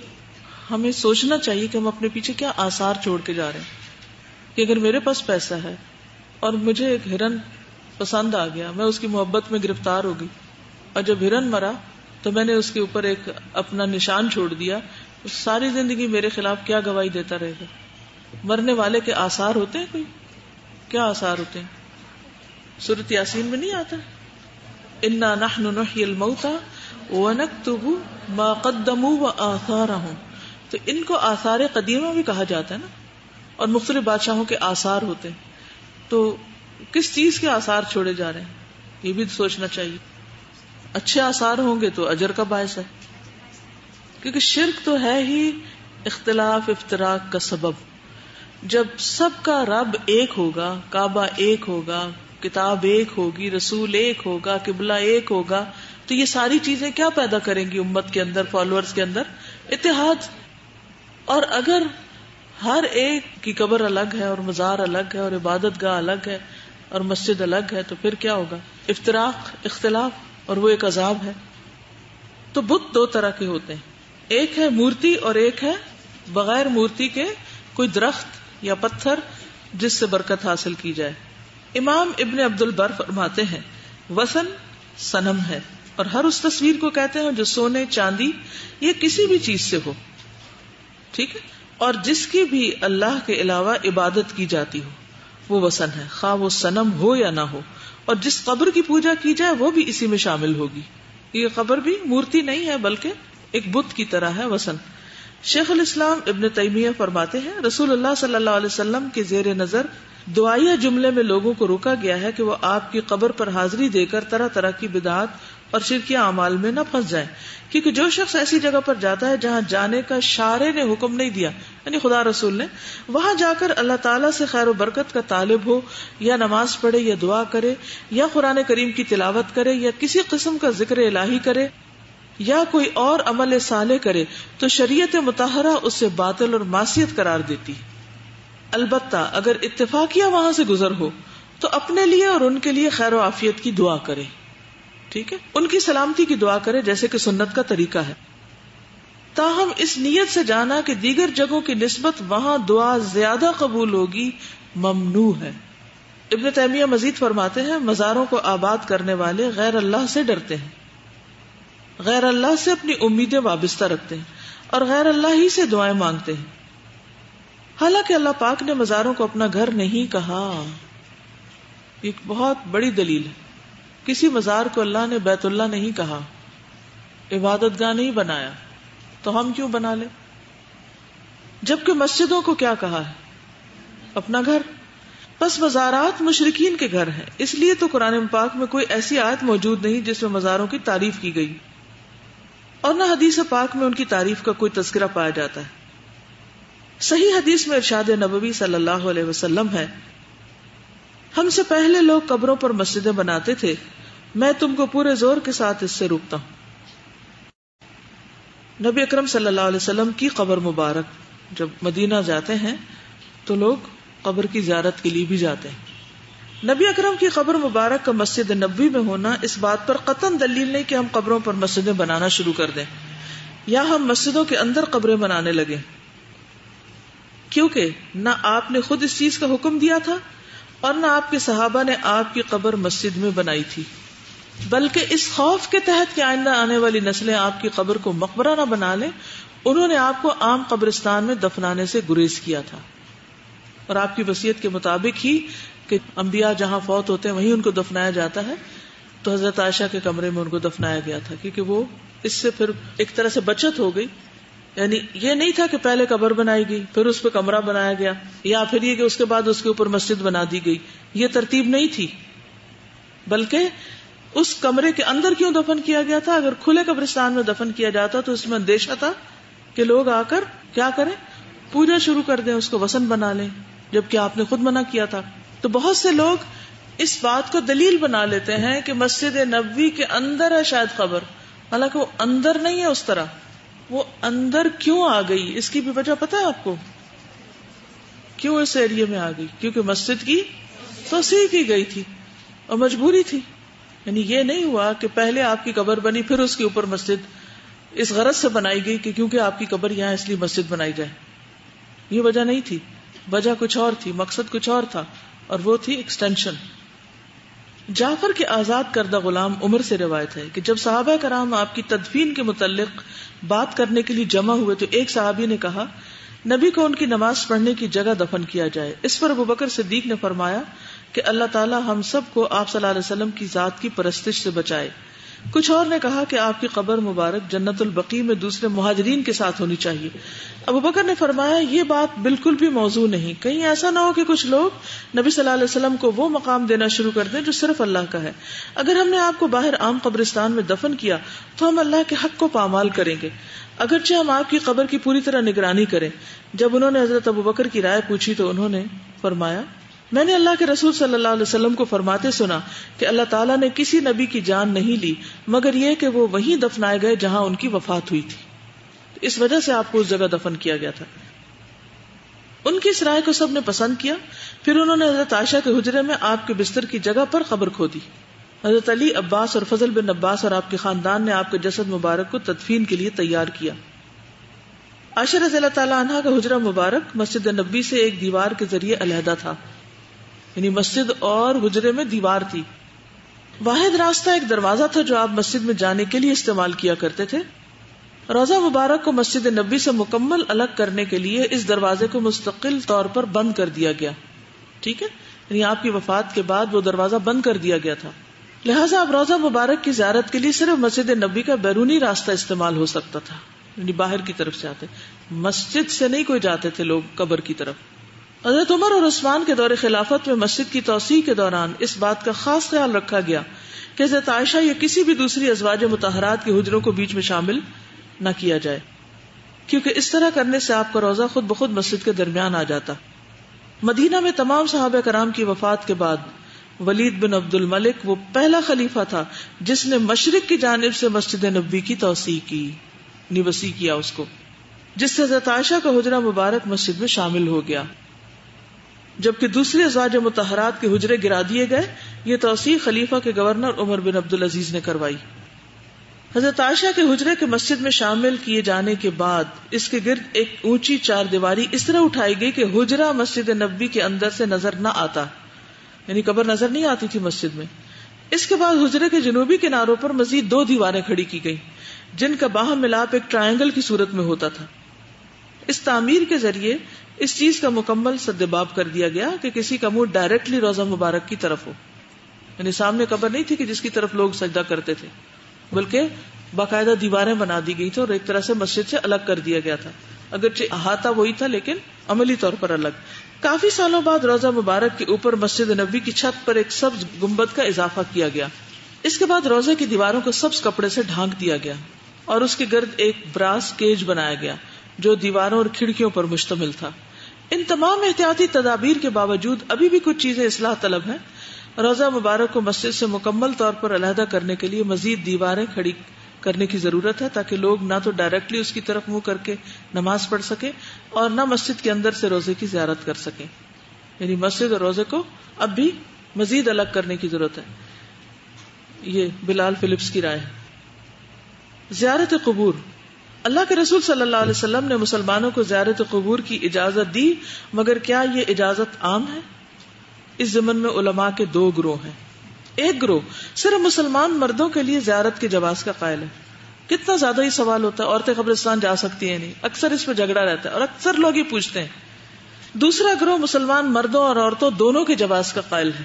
ہمیں سوچنا چاہیے کہ ہم اپنے پیچھے کیا آثار چھوڑ کے جا رہے ہیں. کہ اگر میرے پاس پیسہ ہے اور مجھے ایک ہرن پسند آ گیا، میں اس کی محبت میں گرفتار ہو گئی، اور جب ہرن مرا تو میں نے اس کے اوپر ایک اپنا نشان چھوڑ دیا، ساری زندگی میرے خلاف کیا گواہی دیتا رہے گا؟ مرنے والے کے آثار ہوتے ہیں کوئی؟ کیا آثار ہوتے ہیں؟ سورۃ یاسین میں نہیں آتا انا نحن نحیی الموتى ونکتب ما قدموا وآثارهم؟ تو ان کو آثار قدیمہ بھی کہا جاتا ہے نا. اور مختلف بادشاہوں کے آثار ہوتے ہیں. تو کس چیز کے آثار چھوڑے جا رہے ہیں یہ بھی سوچنا چاہیے. اچھے آثار ہوں گے تو اجر کا باعث ہے، کیونکہ شرک تو ہے ہی اختلاف افتراق کا سبب. جب سب کا رب ایک ہوگا، کعبہ ایک ہوگا، کتاب ایک ہوگی، رسول ایک ہوگا، قبلہ ایک ہوگا، تو یہ ساری چیزیں کیا پیدا کریں گی امت کے اندر، فالوورز کے اندر؟ اتحاد. اور اگر ہر ایک کی قبر الگ ہے اور مزار الگ ہے اور عبادت گاہ الگ ہے اور مسجد الگ ہے تو پھر کیا ہوگا؟ افتراق، اختلاف، اور وہ ایک عذاب ہے. تو بت دو طرح کے ہوتے ہیں، ایک ہے مورتی اور ایک ہے بغیر مورتی کے کوئی درخت یا پتھر جس سے برکت حاصل کی جائے. امام ابن عبد البر فرماتے ہیں وثن صنم ہے، اور ہر اس تصویر کو کہتے ہیں جو سونے، چاندی یا کسی بھی چیز سے ہو، ٹھیک ہے، اور جس کی بھی اللہ کے علاوہ عبادت کی جاتی ہو وہ وثن ہے، خواہ وہ صنم ہو یا نہ ہو. اور جس قبر کی پوجا کی جائے وہ بھی اسی میں شامل ہوگی. یہ قبر بھی مورتی نہیں ہے بلکہ ایک بت کی طرح ہے، وثن. شیخ الاسلام ابن تیمیہ فرماتے ہیں رسول اللہ صلی اللہ علیہ وسلم کے زیر نظر دعائیہ جملے میں لوگوں کو روکا گیا ہے کہ وہ آپ کی قبر پر حاضری دے کر طرح طرح کی بدعات اور شرکیہ اعمال میں نہ پھنس جائیں، کیونکہ جو شخص ایسی جگہ پر جاتا ہے جہاں جانے کا شارع نے حکم نہیں دیا، یعنی خدا رسول نے، وہاں جا کر اللہ تعالیٰ سے خیر و برکت کا طالب ہو، یا نماز پڑھے یا دعا کرے یا قرآن کریم کی تلاوت کرے یا کسی قسم کا ذکر الہی کرے یا کوئی اور عمل صالح کرے، تو شریعت مطہرہ اسے باطل اور معصیت قرار دیتی. البتہ اگر اتفاقیہ وہاں سے گزر ہو تو اپنے لیے اور ان کے لیے خیر و عافیت کی دعا کرے، ٹھیک ہے، ان کی سلامتی کی دعا کرے جیسے کہ سنت کا طریقہ ہے. تاہم اس نیت سے جانا کہ دیگر جگہوں کی نسبت وہاں دعا زیادہ قبول ہوگی ممنوع ہے. ابن تیمیہ مزید فرماتے ہیں مزاروں کو آباد کرنے والے غیر اللہ سے ڈرتے ہیں، غیر اللہ سے اپنی امیدیں وابستہ رکھتے ہیں اور غیر اللہ ہی سے دعائیں مانگتے ہیں. حالانکہ اللہ پاک نے مزاروں کو اپنا گھر نہیں کہا. ایک بہت بڑی دلیل ہے، کسی مزار کو اللہ نے بیت اللہ نہیں کہا، عبادت گاہ نہیں بنایا، تو ہم کیوں بنا لیں؟ جبکہ مسجدوں کو کیا کہا ہے؟ اپنا گھر. بس مزارات مشرکین کے گھر ہیں، اس لیے تو قرآن پاک میں کوئی ایسی آیت موجود نہیں جس میں مزاروں کی تعریف کی گئی، اور نہ حدیث پاک میں ان کی تعریف کا کوئی تذکرہ پایا جاتا ہے. صحیح حدیث میں ارشاد نبوی صلی اللہ علیہ وسلم ہے ہم سے پہلے لوگ قبروں پر مسجدیں بناتے تھے، میں تم کو پورے زور کے ساتھ اس سے روکتا ہوں. نبی اکرم صلی اللہ علیہ وسلم کی قبر مبارک جب مدینہ جاتے ہیں تو لوگ قبر کی زیارت کے لیے بھی جاتے ہیں. نبی اکرم کی قبر مبارک کا مسجد نبوی میں ہونا اس بات پر قطعاً دلیل نہیں کہ ہم قبروں پر مسجدیں بنانا شروع کر دیں یا ہم مسجدوں کے اندر قبریں بنانے لگیں، کیونکہ نہ آپ نے خود اس چیز کا حکم دیا تھا اور نہ آپ کے صحابہ نے آپ کی قبر مسجد میں بنائی تھی، بلکہ اس خوف کے تحت کہ آئندہ آنے والی نسلیں آپ کی قبر کو مقبرہ نہ بنا لیں، انہوں نے آپ کو عام قبرستان میں دفنانے سے گریز کیا تھا، اور آپ کی وصیت کے مطابق ہی کہ انبیاء جہاں فوت ہوتے ہیں وہیں ان کو دفنایا جاتا ہے، تو حضرت عائشہ کے کمرے میں ان کو دفنایا گیا تھا، کیونکہ وہ اس سے پھر ایک طرح سے بچت ہو گئی. یعنی یہ نہیں تھا کہ پہلے قبر بنائی گئی پھر اس پہ کمرہ بنایا گیا، یا پھر یہ کہ اس کے بعد اس کے اوپر مسجد بنا دی گئی، یہ ترتیب نہیں تھی، بلکہ اس کمرے کے اندر کیوں دفن کیا گیا تھا؟ اگر کھلے قبرستان میں دفن کیا جاتا تو اس میں اندیشہ تھا کہ لوگ آ کر کیا کریں، پوجا شروع کر دیں، اس کو وثن بنا لیں، جبکہ آپ نے خود منع کیا تھا. تو بہت سے لوگ اس بات کو دلیل بنا لیتے ہیں کہ مسجد نبوی کے اندر ہے شاید قبر، حالانکہ وہ اندر نہیں ہے. اس طرح وہ اندر کیوں آ گئی، اس کی بھی وجہ پتہ ہے آپ کو؟ کیوں اس ایریے میں آ گئی؟ کیونکہ مسجد کی توسیع کی گئی تھی اور مجبوری تھی. یعنی یہ نہیں ہوا کہ پہلے آپ کی قبر بنی پھر اس کے اوپر مسجد اس غرض سے بنائی گئی کہ کیونکہ آپ کی قبر یہاں اس لیے مسجد بنائی جائے. یہ وجہ نہیں تھی، وجہ کچھ اور تھی، مقصد کچھ اور تھا، اور وہ تھی ایکسٹینشن. جعفر کے آزاد کردہ غلام عمر سے روایت ہے کہ جب صحابہ کرام آپ کی تدفین کے متعلق بات کرنے کے لیے جمع ہوئے تو ایک صحابی نے کہا نبی کو ان کی نماز پڑھنے کی جگہ دفن کیا جائے. اس پر ابوبکر صدیق نے فرمایا کہ اللہ تعالی ہم سب کو آپ صلی اللہ علیہ وسلم کی ذات کی پرستش سے بچائے. کچھ اور نے کہا کہ آپ کی قبر مبارک جنت البقیع میں دوسرے مہاجرین کے ساتھ ہونی چاہیے. ابوبکر نے فرمایا یہ بات بالکل بھی موضوع نہیں، کہیں ایسا نہ ہو کہ کچھ لوگ نبی صلی اللہ علیہ وسلم کو وہ مقام دینا شروع کر دیں جو صرف اللہ کا ہے. اگر ہم نے آپ کو باہر عام قبرستان میں دفن کیا تو ہم اللہ کے حق کو پامال کریں گے، اگرچہ ہم آپ کی قبر کی پوری طرح نگرانی کریں. جب انہوں نے حضرت ابوبکر کی رائے پوچھی تو انہوں نے فرمایا میں نے اللہ کے رسول صلی اللہ علیہ وسلم کو فرماتے سنا کہ اللہ تعالیٰ نے کسی نبی کی جان نہیں لی مگر یہ کہ وہ وہیں دفنائے گئے جہاں ان کی وفات ہوئی تھی، اس وجہ سے آپ کو اس جگہ دفن کیا گیا تھا. ان کی اس رائے کو سب نے پسند کیا. پھر انہوں نے حضرت عائشہ کے حجرے میں آپ کے بستر کی جگہ پر قبر کھودی. حضرت علی، عباس اور فضل بن عباس اور آپ کے خاندان نے آپ کے جسد مبارک کو تدفین کے لیے تیار کیا. عائشہ رضی اللہ تعالی عنہا کا حجرہ مبارک مسجد نبوی سے ایک دیوار کے ذریعے علیحدہ تھا، یعنی مسجد اور حجرے میں دیوار تھی. واحد راستہ ایک دروازہ تھا جو آپ مسجد میں جانے کے لیے استعمال کیا کرتے تھے. روضہ مبارک کو مسجد نبوی سے مکمل الگ کرنے کے لیے اس دروازے کو مستقل طور پر بند کر دیا گیا. ٹھیک ہے، یعنی آپ کی وفات کے بعد وہ دروازہ بند کر دیا گیا تھا، لہٰذا اب روضہ مبارک کی زیارت کے لیے صرف مسجد نبوی کا بیرونی راستہ استعمال ہو سکتا تھا، یعنی باہر کی طرف سے آتے، مسجد سے نہیں کوئی جاتے تھے لوگ قبر کی طرف. حضرت عمر اور عثمان کے دور خلافت میں مسجد کی توسیع کے دوران اس بات کا خاص خیال رکھا گیا کہ حضرت عائشہ یا کسی بھی دوسری ازواج مطہرات کے حجروں کو بیچ میں شامل نہ کیا جائے، کیونکہ اس طرح کرنے سے آپ کا روضہ خود بخود مسجد کے درمیان آ جاتا. مدینہ میں تمام صحابہ کرام کی وفات کے بعد ولید بن عبد الملک وہ پہلا خلیفہ تھا جس نے مشرق کی جانب سے مسجد نبوی کی توسیع کی، وسیع کیا اس کو، جس سے حضرت عائشہ کا حجرہ مبارک مسجد میں شامل ہو گیا، جبکہ دوسری ازواج مطہرات کے حجرے گرا دیے گئے. یہ توسیع خلیفہ کے گورنر عمر بن عبد العزیز نے کروائی. حضرت عائشہ کے حجرے کے مسجد میں شامل کیے جانے کے بعد اس کے گرد ایک اونچی چار دیواری اس طرح اٹھائی گئی کہ حجرہ مسجد نبوی کے اندر سے نظر نہ آتا، یعنی قبر نظر نہیں آتی تھی مسجد میں. اس کے بعد حجرے کے جنوبی کناروں پر مزید 2 دیواریں کھڑی کی گئی جن کا باہم ملاپ ایک ٹرائنگل کی صورت میں ہوتا تھا. اس تعمیر کے ذریعے اس چیز کا مکمل سدباب کر دیا گیا کہ کسی کا منہ ڈائریکٹلی روضہ مبارک کی طرف ہو، یعنی سامنے قبر نہیں تھی کہ جس کی طرف لوگ سجدہ کرتے تھے، بلکہ باقاعدہ دیواریں بنا دی گئی تھی اور ایک طرح سے مسجد سے الگ کر دیا گیا تھا، اگرچہ احاطہ وہی تھا لیکن عملی طور پر الگ. کافی سالوں بعد روضہ مبارک کے اوپر مسجد نبوی کی چھت پر ایک سبز گنبد کا اضافہ کیا گیا. اس کے بعد روضے کی دیواروں کو سبز کپڑے سے ڈھانک دیا گیا اور اس کے گرد ایک براس کیج بنایا گیا جو دیواروں اور کھڑکیوں پر مشتمل تھا. ان تمام احتیاطی تدابیر کے باوجود ابھی بھی کچھ چیزیں اصلاح طلب ہیں. روضہ مبارک کو مسجد سے مکمل طور پر علیحدہ کرنے کے لیے مزید دیواریں کھڑی کرنے کی ضرورت ہے تاکہ لوگ نہ تو ڈائریکٹلی اس کی طرف منہ کر کے نماز پڑھ سکیں اور نہ مسجد کے اندر سے روزے کی زیارت کر سکیں. یعنی مسجد اور روزے کو اب بھی مزید الگ کرنے کی ضرورت ہے. یہ بلال فلپس کی رائے ہے. زیارت قبور. اللہ کے رسول صلی اللہ علیہ وسلم نے مسلمانوں کو زیارت قبور کی اجازت دی، مگر کیا یہ اجازت عام ہے؟ اس ضمن میں علماء کے دو گروہ ہیں. ایک گروہ صرف مسلمان مردوں کے لیے زیارت کے جواز کا قائل ہے. کتنا زیادہ ہی سوال ہوتا ہے عورتیں قبرستان جا سکتی ہیں نہیں، اکثر اس پہ جھگڑا رہتا ہے اور اکثر لوگ یہ پوچھتے ہیں. دوسرا گروہ مسلمان مردوں اور عورتوں دونوں کے جواز کا قائل ہے.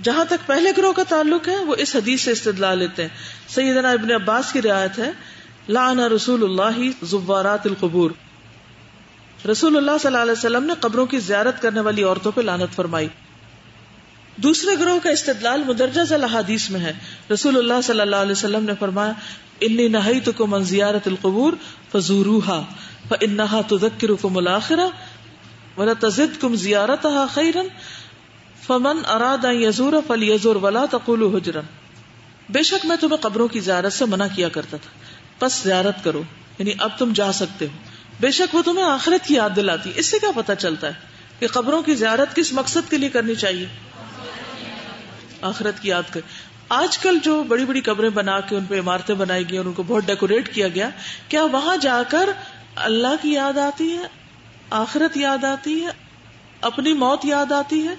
جہاں تک پہلے گروہ کا تعلق ہے وہ اس حدیث سے استدلال لیتے ہیں. سیدنا ابن عباس کی روایت ہے، لعن رسول اللہ زوارات القبور. رسول اللہ صلی اللہ علیہ وسلم نے قبروں کی زیارت کرنے والی عورتوں پہ لعنت فرمائی. دوسرے گروہ کا استدلال مدرجہ ذیل احادیث میں ہے. رسول اللہ صلی اللہ علیہ وسلم نے فرمایا، انی نہیتکم عن زیارت القبور فزوروها فانها تذکرکم الآخرہ ولتزدکم زیارتها خیرا فمن اراد ان یزور فلیزور ولا تقولوا حجرا. بے شک میں تمہیں قبروں کی زیارت سے منع کیا کرتا تھا، پس زیارت کرو، یعنی اب تم جا سکتے ہو. بے شک وہ تمہیں آخرت کی یاد دلاتی. اس سے کیا پتہ چلتا ہے کہ قبروں کی زیارت کس مقصد کے لیے کرنی چاہیے؟ آخرت کی یاد کر. آج کل جو بڑی بڑی قبریں بنا کے ان پہ عمارتیں بنائی گئی اور ان کو بہت ڈیکوریٹ کیا گیا، کیا وہاں جا کر اللہ کی یاد آتی ہے، آخرت یاد آتی ہے، اپنی موت یاد آتی ہے،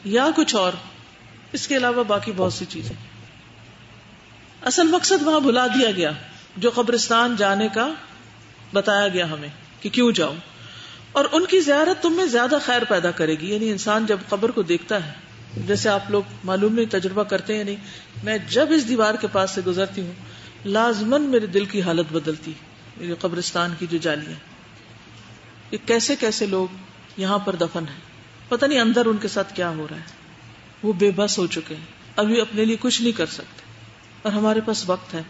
یا کچھ اور؟ اس کے علاوہ باقی بہت سی چیزیں. اصل مقصد وہاں بھلا دیا گیا جو قبرستان جانے کا بتایا گیا ہمیں کہ کیوں جاؤ. اور ان کی زیارت تم میں زیادہ خیر پیدا کرے گی. یعنی انسان جب قبر کو دیکھتا ہے، جیسے آپ لوگ معلوم نہیں تجربہ کرتے ہیں نہیں، میں جب اس دیوار کے پاس سے گزرتی ہوں لازماً میرے دل کی حالت بدلتی. یہ قبرستان کی جو جالیاں، یہ کیسے کیسے لوگ یہاں پر دفن ہیں، پتہ نہیں اندر ان کے ساتھ کیا ہو رہا ہے. وہ بے بس ہو چکے ہیں، ابھی اپنے لیے کچھ نہیں کر سکتے. اور ہمارے پاس وقت ہے،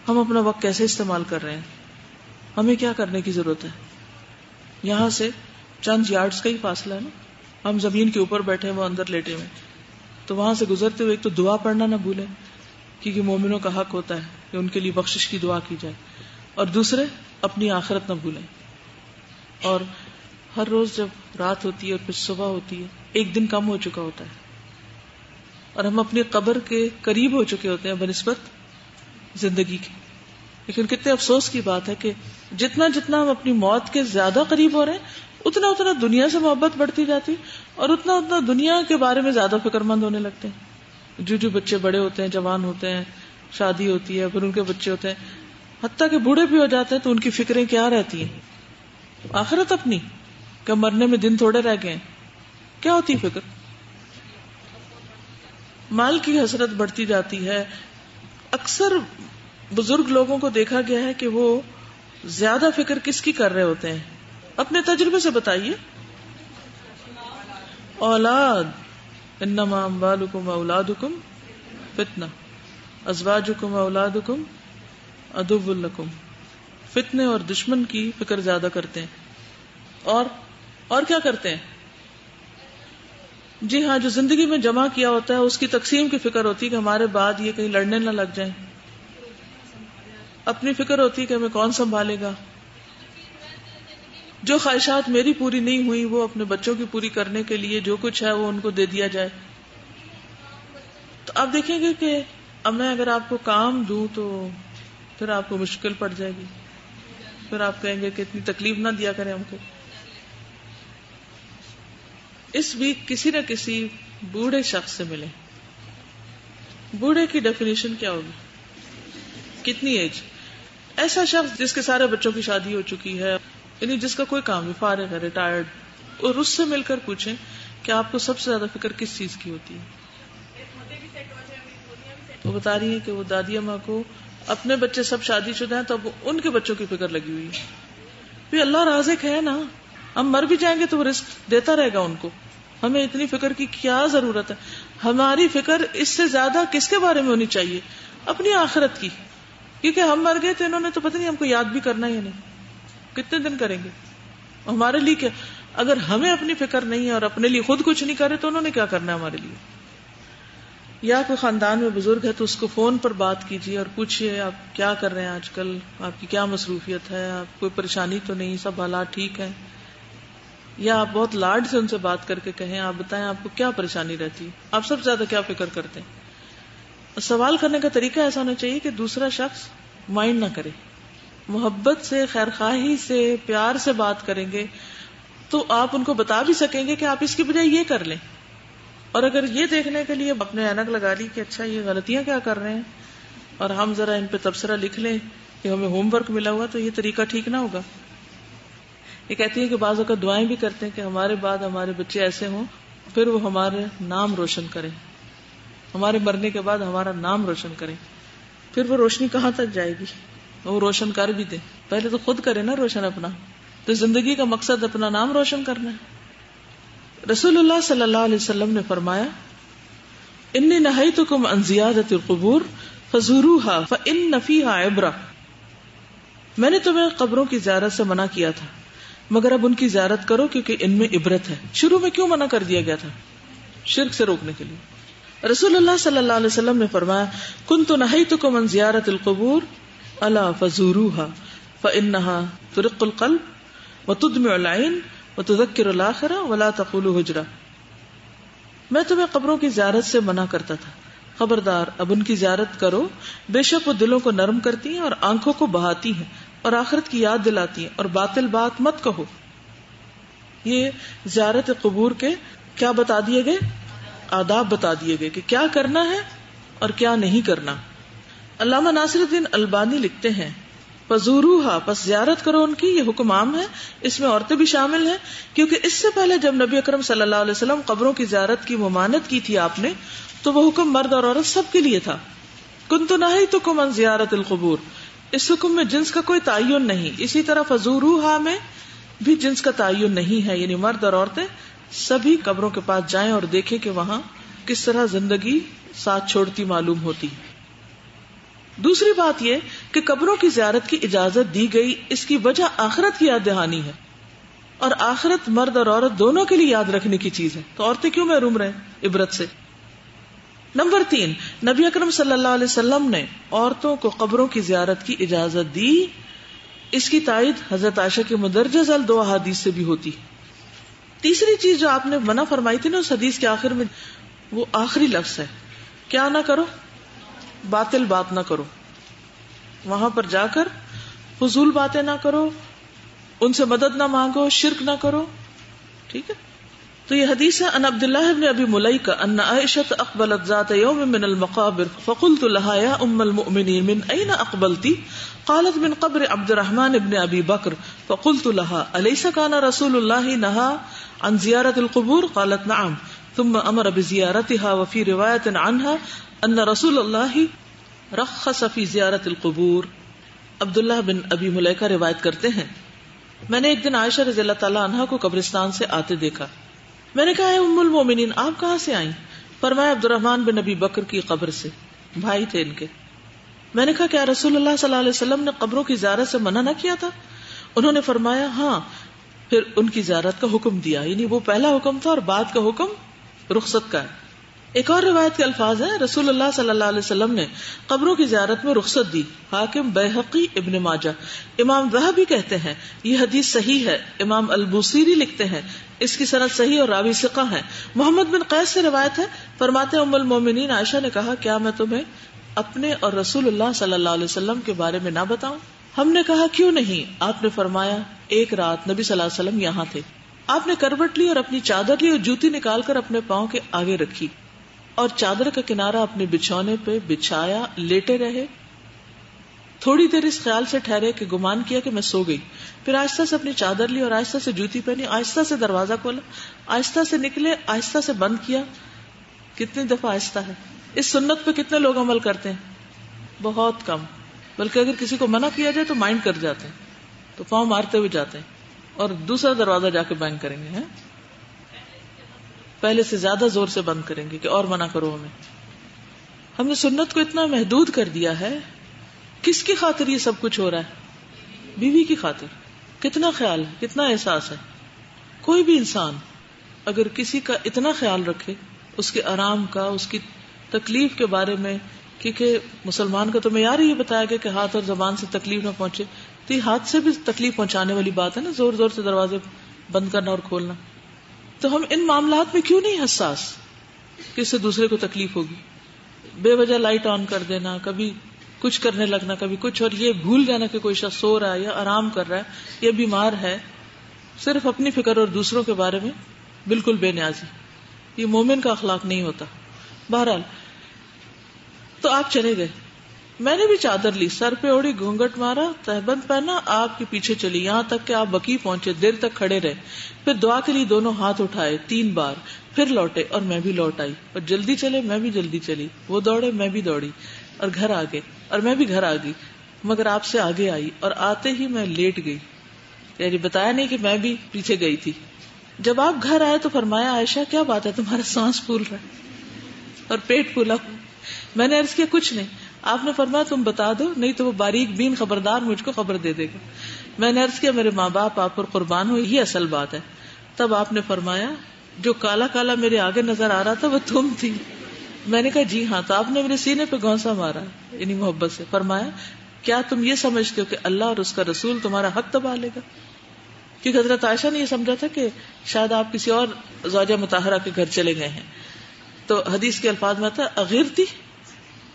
ہم اپنا وقت کیسے استعمال کر رہے ہیں؟ ہمیں کیا کرنے کی ضرورت ہے؟ یہاں سے چند یارڈز کا ہی فاصلہ ہے نا. ہم زمین کے اوپر بیٹھے، وہ اندر لیٹے ہوئے، تو وہاں سے گزرتے ہوئے ایک تو دعا پڑھنا نہ بھولیں، کیونکہ مومنوں کا حق ہوتا ہے کہ ان کے لیے بخشش کی دعا کی جائے. اور دوسرے اپنی آخرت نہ بھولیں. اور ہر روز جب رات ہوتی ہے اور پھر صبح ہوتی ہے، ایک دن کم ہو چکا ہوتا ہے اور ہم اپنی قبر کے قریب ہو چکے ہوتے ہیں بنسبت زندگی کے. لیکن کتنے افسوس کی بات ہے کہ جتنا جتنا ہم اپنی موت کے زیادہ قریب ہو رہے ہیں، اتنا اتنا دنیا سے محبت بڑھتی جاتی اور اتنا اتنا دنیا کے بارے میں زیادہ فکر مند ہونے لگتے ہیں. جو بچے بڑے ہوتے ہیں، جوان ہوتے ہیں، شادی ہوتی ہے، پھر ان کے بچے ہوتے ہیں، حتیٰ کہ بوڑھے بھی ہو جاتے ہیں، تو ان کی فکریں کیا رہتی ہیں؟ آخرت اپنی، کہ مرنے میں دن تھوڑے رہ گئے ہیں. کیا ہوتی فکر؟ مال کی حسرت بڑھتی جاتی ہے. اکثر بزرگ لوگوں کو دیکھا گیا ہے کہ وہ زیادہ فکر کس کی کر رہے ہوتے ہیں؟ اپنے تجربے سے بتائیے. اولاد، انما اموالکم اولادکم فتنہ ازواجکم اولادکم عدو لکم. فتنے اور دشمن کی فکر زیادہ کرتے ہیں. اور کیا کرتے ہیں؟ جی ہاں، جو زندگی میں جمع کیا ہوتا ہے اس کی تقسیم کی فکر ہوتی ہے کہ ہمارے بعد یہ کہیں لڑنے نہ لگ جائیں. اپنی فکر ہوتی ہے کہ ہمیں کون سنبھالے گا. جو خواہشات میری پوری نہیں ہوئی وہ اپنے بچوں کی پوری کرنے کے لیے جو کچھ ہے وہ ان کو دے دیا جائے. تو آپ دیکھیں گے کہ اب میں اگر آپ کو کام دوں تو پھر آپ کو مشکل پڑ جائے گی، پھر آپ کہیں گے کہ اتنی تکلیف نہ دیا کریں ہم کو. اس ویک کسی نہ کسی بوڑھے شخص سے ملے. بوڑھے کی ڈیفینیشن کیا ہوگی؟ کتنی ایج؟ ایسا شخص جس کے سارے بچوں کی شادی ہو چکی ہے، یعنی جس کا کوئی کام نہیں، فارغ ہے، ریٹائرڈ. اور اس سے مل کر پوچھیں کہ آپ کو سب سے زیادہ فکر کس چیز کی ہوتی ہے. وہ بتا رہی ہے کہ وہ دادی اماں کو اپنے بچے سب شادی شدہ ہیں تو ان کے بچوں کی فکر لگی ہوئی ہے. بھی اللہ رازق ہے نا، ہم مر بھی جائیں گے تو وہ رزق دیتا رہے گا ان کو. ہمیں اتنی فکر کی کیا ضرورت ہے؟ ہماری فکر اس سے زیادہ کس کے بارے میں ہونی چاہیے؟ اپنی آخرت کی. کیونکہ ہم مر گئے تو انہوں نے تو پتہ نہیں ہم کو یاد بھی کرنا یا نہیں، کتنے دن کریں گے. ہمارے لیے کیا؟ اگر ہمیں اپنی فکر نہیں ہے اور اپنے لیے خود کچھ نہیں کرے تو انہوں نے کیا کرنا ہے ہمارے لیے. یا کوئی خاندان میں بزرگ ہے تو اس کو فون پر بات کیجیے اور پوچھیے آپ کیا کر رہے ہیں آج کل، آپ کی کیا مصروفیت ہے، آپ کوئی پریشانی تو نہیں، سب حالات ٹھیک ہیں. یا آپ بہت لاڈ سے ان سے بات کر کے کہیں آپ بتائیں آپ کو کیا پریشانی رہتی ہے, آپ سب سے زیادہ کیا فکر کرتے ہیں. سوال کرنے کا طریقہ ایسا ہونا چاہیے کہ دوسرا شخص مائنڈ نہ کرے, محبت سے, خیر خواہی سے, پیار سے بات کریں گے تو آپ ان کو بتا بھی سکیں گے کہ آپ اس کی بجائے یہ کر لیں. اور اگر یہ دیکھنے کے لیے اپنے اینک لگا لی کہ اچھا یہ غلطیاں کیا کر رہے ہیں اور ہم ذرا ان پہ تبصرہ لکھ لیں کہ ہمیں ہوم ورک ملا ہوا, تو یہ طریقہ ٹھیک نہ ہوگا. یہ کہتی ہے کہ بعض اوقات دعائیں بھی کرتے ہیں کہ ہمارے بعد ہمارے بچے ایسے ہوں پھر وہ ہمارے نام روشن کریں, ہمارے مرنے کے بعد ہمارا نام روشن کریں. پھر وہ روشنی کہاں تک جائے گی؟ وہ روشن کر بھی دیں, پہلے تو خود کرے نا روشن اپنا. تو زندگی کا مقصد اپنا نام روشن کرنا ہے. رسول اللہ صلی اللہ علیہ وسلم نے فرمایا انی نہیتکم عن زیادۃ القبور فزوروها فإن فیہا عبرہ, میں نے تمہیں قبروں کی زیارت سے منع کیا تھا مگر اب ان کی زیارت کرو کیونکہ ان میں عبرت ہے. شروع میں کیوں منع کر دیا گیا تھا؟ شرک سے روکنے کے لیے. رسول اللہ صلی اللہ علیہ وسلم نے فرمایا کنت نہیتکم عن زیارۃ القبور الا فزوروها فإنها ترق القلب وتدمع العین وتذکر الآخرہ ولا تقولوا ہجرا. میں تمہیں قبروں کی زیارت سے منع کرتا تھا, خبردار اب ان کی زیارت کرو, بے شک وہ دلوں کو نرم کرتی ہیں اور آنکھوں کو بہاتی ہیں اور آخرت کی یاد دلاتی ہیں, اور باطل بات مت کہو. یہ زیارت قبور کے کیا بتا دیے گئے؟ آداب بتا دیے گئے کہ کیا کرنا ہے اور کیا نہیں کرنا. علامہ ناصر الدین البانی لکھتے ہیں فزوروها, پس زیارت کرو ان کی. یہ حکم عام ہے, اس میں عورتیں بھی شامل ہیں, کیونکہ اس سے پہلے جب نبی اکرم صلی اللہ علیہ وسلم قبروں کی زیارت کی ممانعت کی تھی آپ نے, تو وہ حکم مرد اور عورت سب کے لیے تھا. کنت نہیتکم عن زیارت القبور, اس حکم میں جنس کا کوئی تعین نہیں. اسی طرح فزوروها میں بھی جنس کا تعین نہیں ہے, یعنی مرد اور عورتیں سبھی قبروں کے پاس جائیں اور دیکھیں کہ وہاں کس طرح زندگی ساتھ چھوڑتی معلوم ہوتی. دوسری بات یہ کہ قبروں کی زیارت کی اجازت دی گئی, اس کی وجہ آخرت کی یاد دہانی ہے, اور آخرت مرد اور عورت دونوں کے لیے یاد رکھنے کی چیز ہے, تو عورتیں کیوں محروم رہیں عبرت سے. نمبر 3, نبی اکرم صلی اللہ علیہ وسلم نے عورتوں کو قبروں کی زیارت کی اجازت دی. اس کی تائید حضرت عائشہ کے مدرجہ ذیل 2 احادیث سے بھی ہوتی. تیسری چیز جو آپ نے منع فرمائی تھی نا اس حدیث کے آخر میں, وہ آخری لفظ ہے, کیا نہ کرو؟ باطل بات نہ کرو. وہاں پر جا کر فضول باتیں نہ کرو, ان سے مدد نہ مانگو, شرک نہ کرو. ٹھیک ہے, تو یہ حدیث ہے. ان عبداللہ بن ابی ملیکہ ان عائشہ اقبلت ذات یوم من المقابر فقلت لها یا ام المؤمنین من این اقبلتی قالت من قبر عبد الرحمن بن ابی بکر فقلت لها الیس کان رسول اللہ نهى عن زیارت القبور قالت نعم ثم امر بزیارتها وفی روایت عنها ان رسول اللہ رخص فی زیارت القبور. عبداللہ بن ابی ملیکہ روایت کرتے ہیں میں نے ایک دن عائشہ رضی اللہ تعالی عنہا کو قبرستان سے آتے دیکھا. میں نے کہا اے ام المومنین آپ کہاں سے آئیں؟ فرمایا عبد الرحمن بن ابی بکر کی قبر سے, بھائی تھے ان کے. میں نے کہا کیا رسول اللہ صلی اللہ علیہ وسلم نے قبروں کی زیارت سے منع نہ کیا تھا؟ انہوں نے فرمایا ہاں. پھر ان کی زیارت کا حکم دیا, یعنی وہ پہلا حکم تھا اور بعد کا حکم رخصت کا ہے. ایک اور روایت کے الفاظ ہیں رسول اللہ صلی اللہ علیہ وسلم نے قبروں کی زیارت میں رخصت دی. حاکم, بیہقی, ابن ماجہ. امام ذہبی کہتے ہیں یہ حدیث صحیح ہے. امام البوصیری لکھتے ہیں اس کی سند صحیح اور راوی ثقہ ہیں. محمد بن قیس سے روایت ہے, فرماتے ہیں ام المومنین عائشہ نے کہا کیا میں تمہیں اپنے اور رسول اللہ صلی اللہ علیہ وسلم کے بارے میں نہ بتاؤں؟ ہم نے کہا کیوں نہیں؟ آپ نے فرمایا ایک رات نبی صلی اللہ علیہ وسلم یہاں تھے. آپ نے کروٹ لی اور اپنی چادر لی اور جوتی نکال کر اپنے پاؤں کے آگے رکھی اور چادر کا کنارہ اپنے بچھونے پہ بچھایا, لیٹے رہے. تھوڑی دیر اس خیال سے ٹھہرے کہ گمان کیا کہ میں سو گئی. پھر آہستہ سے اپنی چادر لی اور آہستہ سے جوتی پہنی, آہستہ سے دروازہ کھولا, آہستہ سے نکلے, آہستہ سے بند کیا. کتنی دفعہ آہستہ ہے؟ اس سنت پہ کتنے لوگ عمل کرتے ہیں؟ بہت کم. بلکہ اگر کسی کو منع کیا جائے تو مائنڈ کر جاتے ہیں, تو پاؤں مارتے ہوئے جاتے ہیں اور دوسرا دروازہ جا کے بینک کریں گے. پہلے سے زیادہ زور سے بند کریں گے کہ اور منع کرو ہمیں. ہم نے سنت کو اتنا محدود کر دیا ہے. کس کی خاطر یہ سب کچھ ہو رہا ہے؟ بیوی کی خاطر. کتنا خیال ہے, کتنا احساس ہے. کوئی بھی انسان اگر کسی کا اتنا خیال رکھے, اس کے آرام کا, اس کی تکلیف کے بارے میں, کیونکہ مسلمان کا تو معیار ہی یہ بتایا گیا کہ ہاتھ اور زبان سے تکلیف نہ پہنچے, تو یہ ہاتھ سے بھی تکلیف پہنچانے والی بات ہے نا, زور زور سے دروازے بند کرنا اور کھولنا. تو ہم ان معاملات میں کیوں نہیں حساس کہ اس سے دوسرے کو تکلیف ہوگی؟ بے وجہ لائٹ آن کر دینا، کبھی کچھ کرنے لگنا، کبھی کچھ، اور یہ بھول جانا کہ کوئی شخص سو رہا ہے یا آرام کر رہا ہے یا بیمار ہے، صرف اپنی فکر اور دوسروں کے بارے میں بالکل بے نیازی. یہ مومن کا اخلاق نہیں ہوتا. بہرحال تو آپ چلے گئے، میں نے بھی چادر لی، سر پہ اوڑی، گھونگھٹ مارا، تہبند پہنا، آپ کے پیچھے چلی یہاں تک کہ آپ بقیع پہنچے. دیر تک کھڑے رہے، پھر دعا کے لیے دونوں ہاتھ اٹھائے 3 بار، پھر لوٹے اور میں بھی لوٹ آئی. اور جلدی چلے، میں بھی جلدی چلی، وہ دوڑے میں بھی دوڑی، اور گھر آ گئے اور میں بھی گھر آ گئی، مگر آپ سے آگے آئی، اور آتے ہی میں لیٹ گئی. یعنی بتایا نہیں کہ میں بھی پیچھے گئی تھی. جب آپ گھر آئے تو فرمایا عائشہ کیا بات ہے، تمہارا سانس پھول رہا ہے اور پیٹ پھولا. میں نے عرض کیا کچھ نہیں. آپ نے فرمایا تم بتا دو، نہیں تو وہ باریک بین خبردار مجھ کو خبر دے دے گا. میں نے عرض کیا میرے ماں باپ آپ پر قربان ہو، یہ اصل بات ہے. تب آپ نے فرمایا جو کالا کالا میرے آگے نظر آ رہا تھا وہ تم تھی. میں نے کہا جی ہاں. تو آپ نے میرے سینے پہ گھونسا مارا، یعنی محبت سے. فرمایا کیا تم یہ سمجھتے ہو کہ اللہ اور اس کا رسول تمہارا حق دبا لے گا؟ کیونکہ حضرت عائشہ نے یہ سمجھا تھا کہ شاید آپ کسی اور زوجہ مطہرہ کے گھر چلے گئے ہیں. تو حدیث کے الفاظ میں آتا اغیرتی،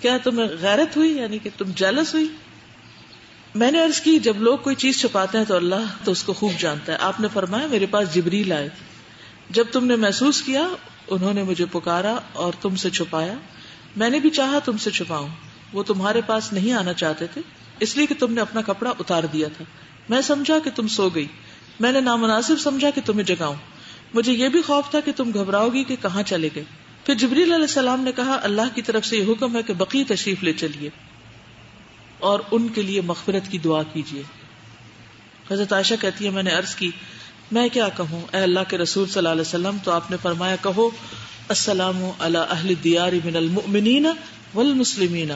کیا تمہیں غیرت ہوئی، یعنی کہ تم جیلس ہوئی؟ میں نے عرض کی جب لوگ کوئی چیز چھپاتے ہیں تو اللہ تو اس کو خوب جانتا ہے. آپ نے فرمایا میرے پاس جبریل آئے، جب تم نے محسوس کیا انہوں نے مجھے پکارا اور تم سے چھپایا، میں نے بھی چاہا تم سے چھپاؤں. وہ تمہارے پاس نہیں آنا چاہتے تھے اس لیے کہ تم نے اپنا کپڑا اتار دیا تھا. میں سمجھا کہ تم سو گئی، میں نے نامناسب سمجھا کہ تمہیں جگاؤں. مجھے یہ بھی خوف تھا کہ تم گھبراؤ گی کہ کہاں چلے گئے. پھر جبریل علیہ السلام نے کہا اللہ کی طرف سے یہ حکم ہے کہ بقیع تشریف لے چلیے اور ان کے لیے مغفرت کی دعا کیجیے. حضرت عائشہ کہتی ہے میں نے عرض کی میں کیا کہوں اے اللہ کے رسول صلی اللہ علیہ وسلم؟ تو آپ نے فرمایا کہو السلام علی اہل الدیار من المؤمنین والمسلمین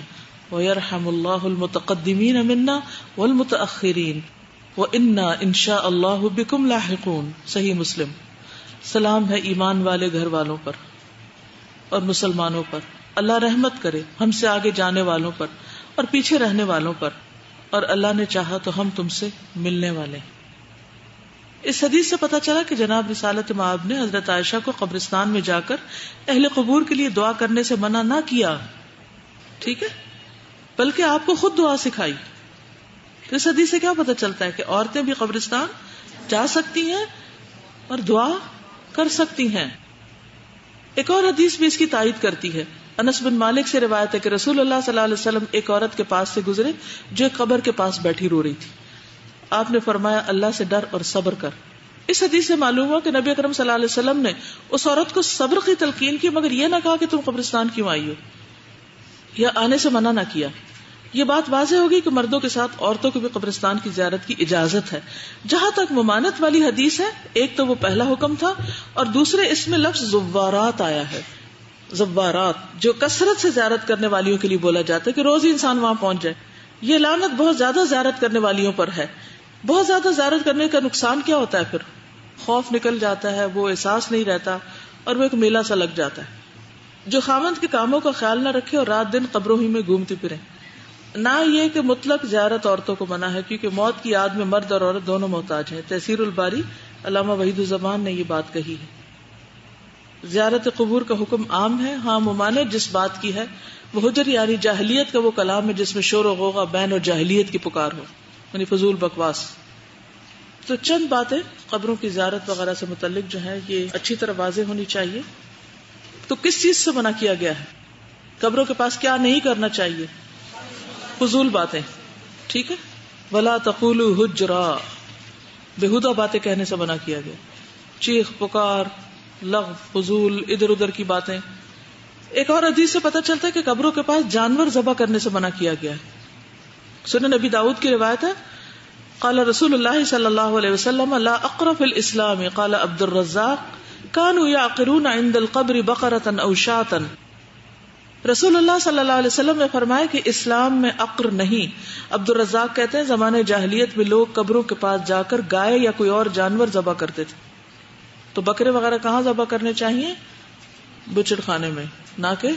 ویرحم اللہ المتقدمین منا والمتأخرین وَإِنَّا إِنشَاءَ اللَّهُ بِكُمْ لَاحِقُونَ. صحیح مسلم. سلام ہے ایمان والے گھر والوں پر اور مسلمانوں پر، اللہ رحمت کرے ہم سے آگے جانے والوں پر اور پیچھے رہنے والوں پر، اور اللہ نے چاہا تو ہم تم سے ملنے والے. اس حدیث سے پتہ چلا کہ جناب رسالت مآب نے حضرت عائشہ کو قبرستان میں جا کر اہل قبور کے لیے دعا کرنے سے منع نہ کیا، ٹھیک ہے، بلکہ آپ کو خود دعا سکھائی. تو اس حدیث سے کیا پتہ چلتا ہے کہ عورتیں بھی قبرستان جا سکتی ہیں اور دعا کر سکتی ہیں. ایک اور حدیث بھی اس کی تائید کرتی ہے. انس بن مالک سے روایت ہے کہ رسول اللہ صلی اللہ علیہ وسلم ایک عورت کے پاس سے گزرے جو ایک قبر کے پاس بیٹھی رو رہی تھی. آپ نے فرمایا اللہ سے ڈر اور صبر کر. اس حدیث سے معلوم ہوا کہ نبی اکرم صلی اللہ علیہ وسلم نے اس عورت کو صبر کی تلقین کی، مگر یہ نہ کہا کہ تم قبرستان کیوں آئی ہو یا آنے سے منع نہ کیا. یہ بات واضح ہوگی کہ مردوں کے ساتھ عورتوں کو بھی قبرستان کی زیارت کی اجازت ہے. جہاں تک ممانت والی حدیث ہے، ایک تو وہ پہلا حکم تھا اور دوسرے اس میں لفظ زوارات آیا ہے. زوارات جو کثرت سے زیارت کرنے والیوں کے لیے بولا جاتا ہے کہ روز ہی انسان وہاں پہنچ جائے. یہ لعنت بہت زیادہ زیارت کرنے والیوں پر ہے. بہت زیادہ زیارت کرنے کا نقصان کیا ہوتا ہے؟ پھر خوف نکل جاتا ہے، وہ احساس نہیں رہتا اور وہ ایک میلہ سا لگ جاتا ہے. جو خامند کے کاموں کا خیال نہ رکھے اور رات دن قبروں ہی میں گھومتے پھرے. نہ یہ کہ مطلق زیارت عورتوں کو منع ہے، کیونکہ موت کی یاد میں مرد اور عورت دونوں محتاج ہیں. تحسیر الباری علامہ وحید الزمان نے یہ بات کہی ہے. زیارت قبور کا حکم عام ہے. ہاں ممانعت جس بات کی ہے وہ حجر یعنی جاہلیت کا وہ کلام ہے جس میں شور و غوغا بین اور جاہلیت کی پکار ہو، یعنی فضول بکواس. تو چند باتیں قبروں کی زیارت وغیرہ سے متعلق جو ہے یہ اچھی طرح واضح ہونی چاہیے. تو کس چیز سے منع کیا گیا ہے؟ قبروں کے پاس کیا نہیں کرنا چاہیے؟ فضول باتیں، ٹھیک ہے. ولا تقولوا حجرا، بےہودہ باتیں کہنے سے منع کیا گیا. چیخ پکار، لغو، فضول ادھر ادھر کی باتیں. ایک اور حدیث سے پتہ چلتا ہے کہ قبروں کے پاس جانور ذبح کرنے سے منع کیا گیا ہے. سنن نبی داؤد کی روایت ہے قال رسول اللہ صلی اللہ علیہ وسلم لا اقر فی الاسلام قال عبد الرزاق كانوا يعقرون عند القبر بقرة او شاة. رسول اللہ صلی اللہ علیہ وسلم نے فرمایا کہ اسلام میں عقر نہیں. عبد الرزاق کہتے ہیں زمانے جاہلیت میں لوگ قبروں کے پاس جا کر گائے یا کوئی اور جانور ذبح کرتے تھے. تو بکرے وغیرہ کہاں ذبح کرنے چاہیے؟ بچڑ خانے میں، نہ کہ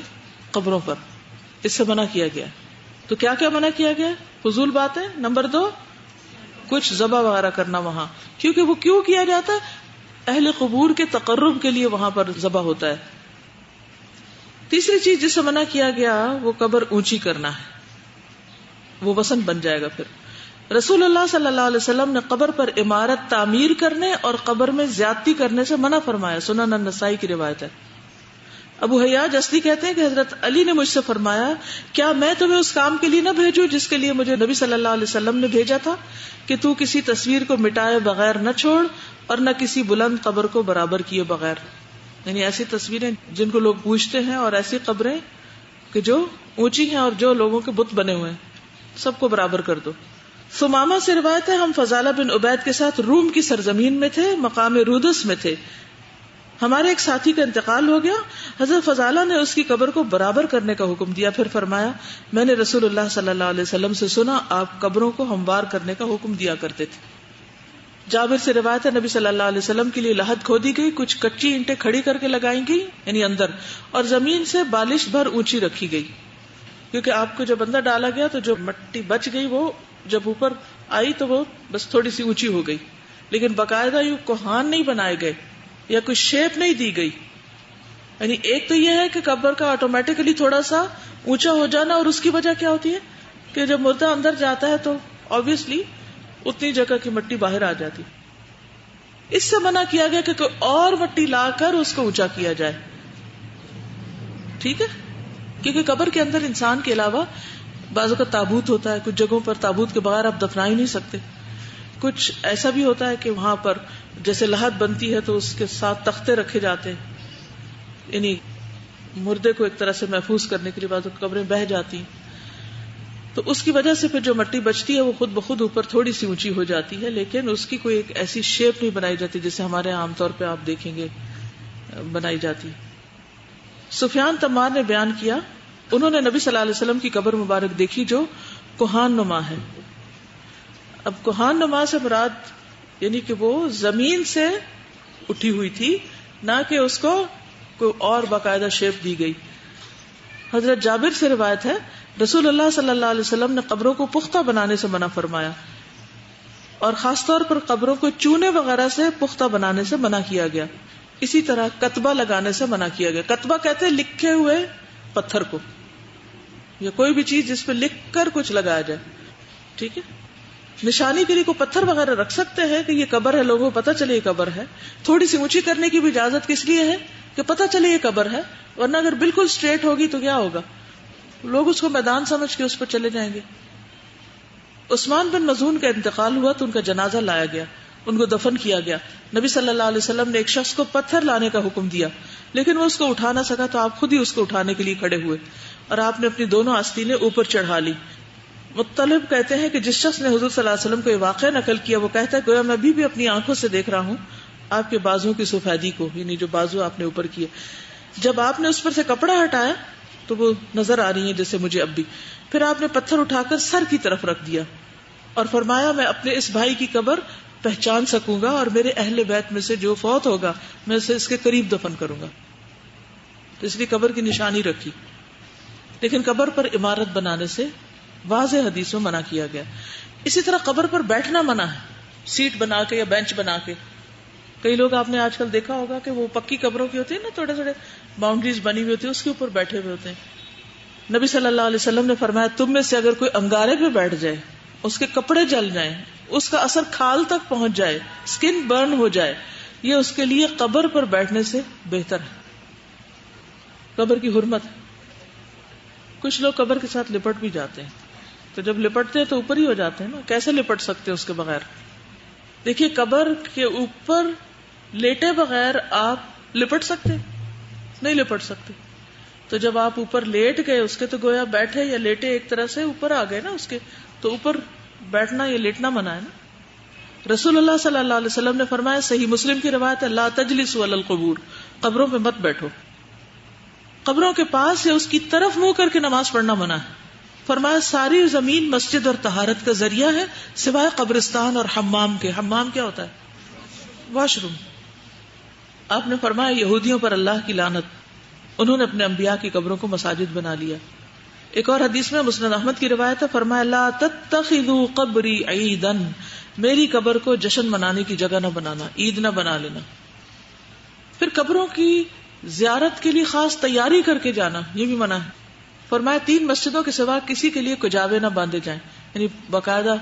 قبروں پر. اس سے منع کیا گیا. تو کیا کیا منع کیا گیا؟ فضول باتیں. نمبر 2 کچھ ذبح وغیرہ کرنا وہاں. کیونکہ وہ کیوں کیا جاتا ہے؟ اہل قبور کے تقرب کے لیے وہاں پر ذبح ہوتا ہے. تیسری چیز جسے منع کیا گیا وہ قبر اونچی کرنا ہے، وہ وسن بن جائے گا. پھر رسول اللہ صلی اللہ علیہ وسلم نے قبر پر عمارت تعمیر کرنے اور قبر میں زیادتی کرنے سے منع فرمایا. سنن النسائی کی روایت ہے. ابو حیاج اصلی کہتے ہیں کہ حضرت علی نے مجھ سے فرمایا کیا میں تمہیں اس کام کے لیے نہ بھیجوں جس کے لیے مجھے نبی صلی اللہ علیہ وسلم نے بھیجا تھا، کہ تو کسی تصویر کو مٹائے بغیر نہ چھوڑ اور نہ کسی بلند قبر کو برابر کیے بغیر. یعنی ایسی تصویریں جن کو لوگ پوجتے ہیں اور ایسی قبریں کہ جو اونچی ہیں اور جو لوگوں کے بت بنے ہوئے ہیں، سب کو برابر کر دو. ثمامہ سے روایت ہے ہم فضالہ بن عبید کے ساتھ روم کی سرزمین میں تھے، مقام رودس میں تھے. ہمارے ایک ساتھی کا انتقال ہو گیا. حضرت فضالہ نے اس کی قبر کو برابر کرنے کا حکم دیا. پھر فرمایا میں نے رسول اللہ صلی اللہ علیہ وسلم سے سنا آپ قبروں کو ہموار کرنے کا حکم دیا کرتے تھے. جابر سے روایت ہے نبی صلی اللہ علیہ وسلم کے لیے لحد کھودی گئی، کچھ کچی اینٹیں کھڑی کر کے لگائی گئی یعنی اندر، اور زمین سے بالش بھر اونچی رکھی گئی، کیونکہ آپ کو جب اندر ڈالا گیا تو جو مٹی بچ گئی وہ جب اوپر آئی تو وہ بس تھوڑی سی اونچی ہو گئی، لیکن باقاعدہ یہ کوہان نہیں بنائے گئے یا کوئی شیپ نہیں دی گئی. یعنی ایک تو یہ ہے کہ قبر کا آٹومیٹکلی تھوڑا سا اونچا ہو جانا، اور اس کی وجہ کیا ہوتی ہے کہ جب مردہ اندر جاتا ہے تو obviously اتنی جگہ کی مٹی باہر آ جاتی. اس سے منع کیا گیا کہ کوئی اور مٹی لا کر اس کو اونچا کیا جائے. ٹھیک ہے، کیونکہ قبر کے اندر انسان کے علاوہ بعضوں کا تابوت ہوتا ہے، کچھ جگہوں پر تابوت کے بغیر آپ دفنا ہی نہیں سکتے. کچھ ایسا بھی ہوتا ہے کہ وہاں پر جیسے لحد بنتی ہے تو اس کے ساتھ تختے رکھے جاتے ہیں، یعنی مردے کو ایک طرح سے محفوظ کرنے کے لیے. بعض قبریں بہہ جاتی ہیں تو اس کی وجہ سے پھر جو مٹی بچتی ہے وہ خود بخود اوپر تھوڑی سی اونچی ہو جاتی ہے، لیکن اس کی کوئی ایک ایسی شیپ نہیں بنائی جاتی جیسے ہمارے عام طور پہ آپ دیکھیں گے بنائی جاتی. سفیان تمار نے بیان کیا انہوں نے نبی صلی اللہ علیہ وسلم کی قبر مبارک دیکھی جو کوہان نما ہے. اب کوہان نما سے مراد یعنی کہ وہ زمین سے اٹھی ہوئی تھی، نہ کہ اس کو کوئی اور باقاعدہ شیپ دی گئی. حضرت جابر سے روایت ہے رسول اللہ صلی اللہ علیہ وسلم نے قبروں کو پختہ بنانے سے منع فرمایا، اور خاص طور پر قبروں کو چونے وغیرہ سے پختہ بنانے سے منع کیا گیا. اسی طرح کتبہ لگانے سے منع کیا گیا. کتبہ کہتے ہیں لکھے ہوئے پتھر کو، یا کوئی بھی چیز جس پہ لکھ کر کچھ لگایا جائے. ٹھیک ہے، نشانی کے لیے کوئی پتھر وغیرہ رکھ سکتے ہیں کہ یہ قبر ہے، لوگوں کو پتہ چلے یہ قبر ہے. تھوڑی سی اونچی کرنے کی بھی اجازت کس لیے ہے کہ پتہ چلے یہ قبر ہے، ورنہ اگر بالکل اسٹریٹ ہوگی تو کیا ہوگا، لوگ اس کو میدان سمجھ کے اس پر چلے جائیں گے. عثمان بن مظعون کا انتقال ہوا تو ان کا جنازہ لایا گیا، ان کو دفن کیا گیا. نبی صلی اللہ علیہ وسلم نے ایک شخص کو پتھر لانے کا حکم دیا، لیکن وہ اس کو اٹھا نہ سکا تو آپ خود ہی اس کو اٹھانے کے لیے کھڑے ہوئے اور آپ نے اپنی دونوں آستینیں اوپر چڑھا لی. مطلب کہتے ہیں کہ جس شخص نے حضور صلی اللہ علیہ وسلم کو یہ واقعہ نقل کیا وہ کہتا ہے کہ میں ابھی بھی اپنی آنکھوں سے دیکھ رہا ہوں آپ کے بازو کی سفیدی کو، یعنی جو بازو آپ نے اوپر کیے. جب آپ نے اس پر سے کپڑا ہٹایا تو وہ نظر آ رہی ہیں جیسے مجھے اب بھی. پھر آپ نے پتھر اٹھا کر سر کی طرف رکھ دیا اور فرمایا میں اپنے اس بھائی کی قبر پہچان سکوں گا اور میرے اہل بیت میں سے جو فوت ہوگا میں اسے اس کے قریب دفن کروں گا. تو اس لیے قبر کی نشانی رکھی. لیکن قبر پر عمارت بنانے سے واضح حدیث میں منع کیا گیا. اسی طرح قبر پر بیٹھنا منع ہے، سیٹ بنا کے یا بینچ بنا کے. کئی لوگ آپ نے آج کل دیکھا ہوگا کہ وہ پکی قبروں کی ہوتی ہے نا، تھوڑے تھوڑے باؤنڈریز بنی ہوئی ہوتی ہے، اس کے اوپر بیٹھے ہوئے ہوتے ہیں. نبی صلی اللہ علیہ وسلم نے فرمایا تم میں سے اگر کوئی انگارے پہ بیٹھ جائے، اس کے کپڑے جل جائیں، اس کا اثر کھال تک پہنچ جائے، سکن برن ہو جائے، یہ اس کے لیے قبر پر بیٹھنے سے بہتر ہے. قبر کی حرمت. کچھ لوگ قبر کے ساتھ لپٹ بھی جاتے ہیں، تو جب لپٹتے ہیں تو اوپر ہی ہو جاتے ہیں نا، کیسے لپٹ سکتے ہیں اس کے بغیر. دیکھیے قبر کے اوپر لیٹے بغیر آپ لپٹ سکتے نہیں، لپٹ سکتے. تو جب آپ اوپر لیٹ گئے اس کے تو گویا بیٹھے یا لیٹے ایک طرح سے اوپر آ گئے نا اس کے، تو اوپر بیٹھنا یا لیٹنا منع ہے نا. رسول اللہ صلی اللہ علیہ وسلم نے فرمایا، صحیح مسلم کی روایت ہے، لا تجلسوا علی القبور، قبروں پہ مت بیٹھو. قبروں کے پاس یا اس کی طرف منہ کر کے نماز پڑھنا منع ہے. فرمایا ساری زمین مسجد اور طہارت کا ذریعہ ہے سوائے قبرستان اور حمام کے. حمام کیا ہوتا ہے؟ Wash room. آپ نے فرمایا یہودیوں پر اللہ کی لعنت، انہوں نے اپنے انبیاء کی قبروں کو مساجد بنا لیا. ایک اور حدیث میں مسند احمد کی روایت ہے، فرمایا لا تتخذوا قبری عیدا، میری قبر کو جشن منانے کی جگہ نہ بنانا، عید نہ بنا لینا. پھر قبروں کی زیارت کے لیے خاص تیاری کر کے جانا یہ بھی منع ہے. فرمایا 3 مسجدوں کے سوا کسی کے لیے کجاوے نہ باندھے جائیں، یعنی باقاعدہ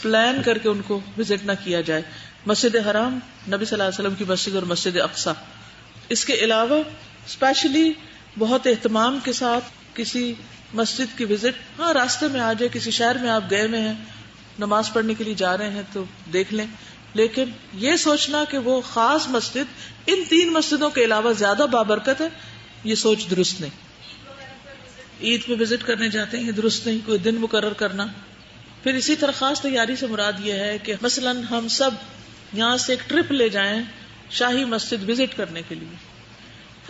پلان کر کے ان کو وزٹ نہ کیا جائے. مسجد حرام، نبی صلی اللہ علیہ وسلم کی مسجد اور مسجد اقصی. اس کے علاوہ اسپیشلی بہت اہتمام کے ساتھ کسی مسجد کی وزٹ، ہاں راستے میں آ جائے، کسی شہر میں آپ گئے ہوئے ہیں نماز پڑھنے کے لیے جا رہے ہیں تو دیکھ لیں، لیکن یہ سوچنا کہ وہ خاص مسجد ان 3 مسجدوں کے علاوہ زیادہ بابرکت ہے، یہ سوچ درست نہیں. عید پہ وزٹ کرنے جاتے ہیں، یہ درست نہیں. کوئی دن مقرر کرنا. پھر اسی طرح خاص تیاری سے مراد یہ ہے کہ مثلا ہم سب یہاں سے ایک ٹرپ لے جائیں شاہی مسجد وزٹ کرنے کے لیے.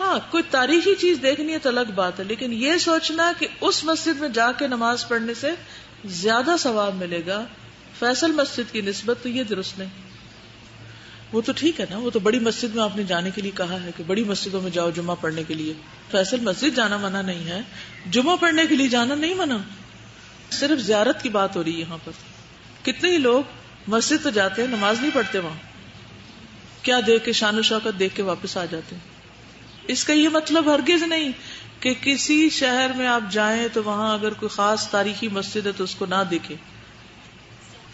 ہاں کوئی تاریخی چیز دیکھنی ہے تو الگ بات ہے، لیکن یہ سوچنا کہ اس مسجد میں جا کے نماز پڑھنے سے زیادہ ثواب ملے گا فیصل مسجد کی نسبت، تو یہ درست نہیں. وہ تو ٹھیک ہے نا، وہ تو بڑی مسجد میں آپ نے جانے کے لیے کہا ہے کہ بڑی مسجدوں میں جاؤ جمعہ پڑھنے کے لیے. فیصل مسجد جانا منع نہیں ہے، جمعہ پڑھنے کے لیے جانا نہیں منع، صرف زیارت کی بات ہو رہی ہے یہاں پر. کتنے ہی لوگ مسجد تو جاتے ہیں، نماز نہیں پڑھتے وہاں، کیا دیکھ کے شان و شوکت دیکھ کے واپس آ جاتے ہیں. اس کا یہ مطلب ہرگز نہیں کہ کسی شہر میں آپ جائیں تو وہاں اگر کوئی خاص تاریخی مسجد ہے تو اس کو نہ دیکھیں.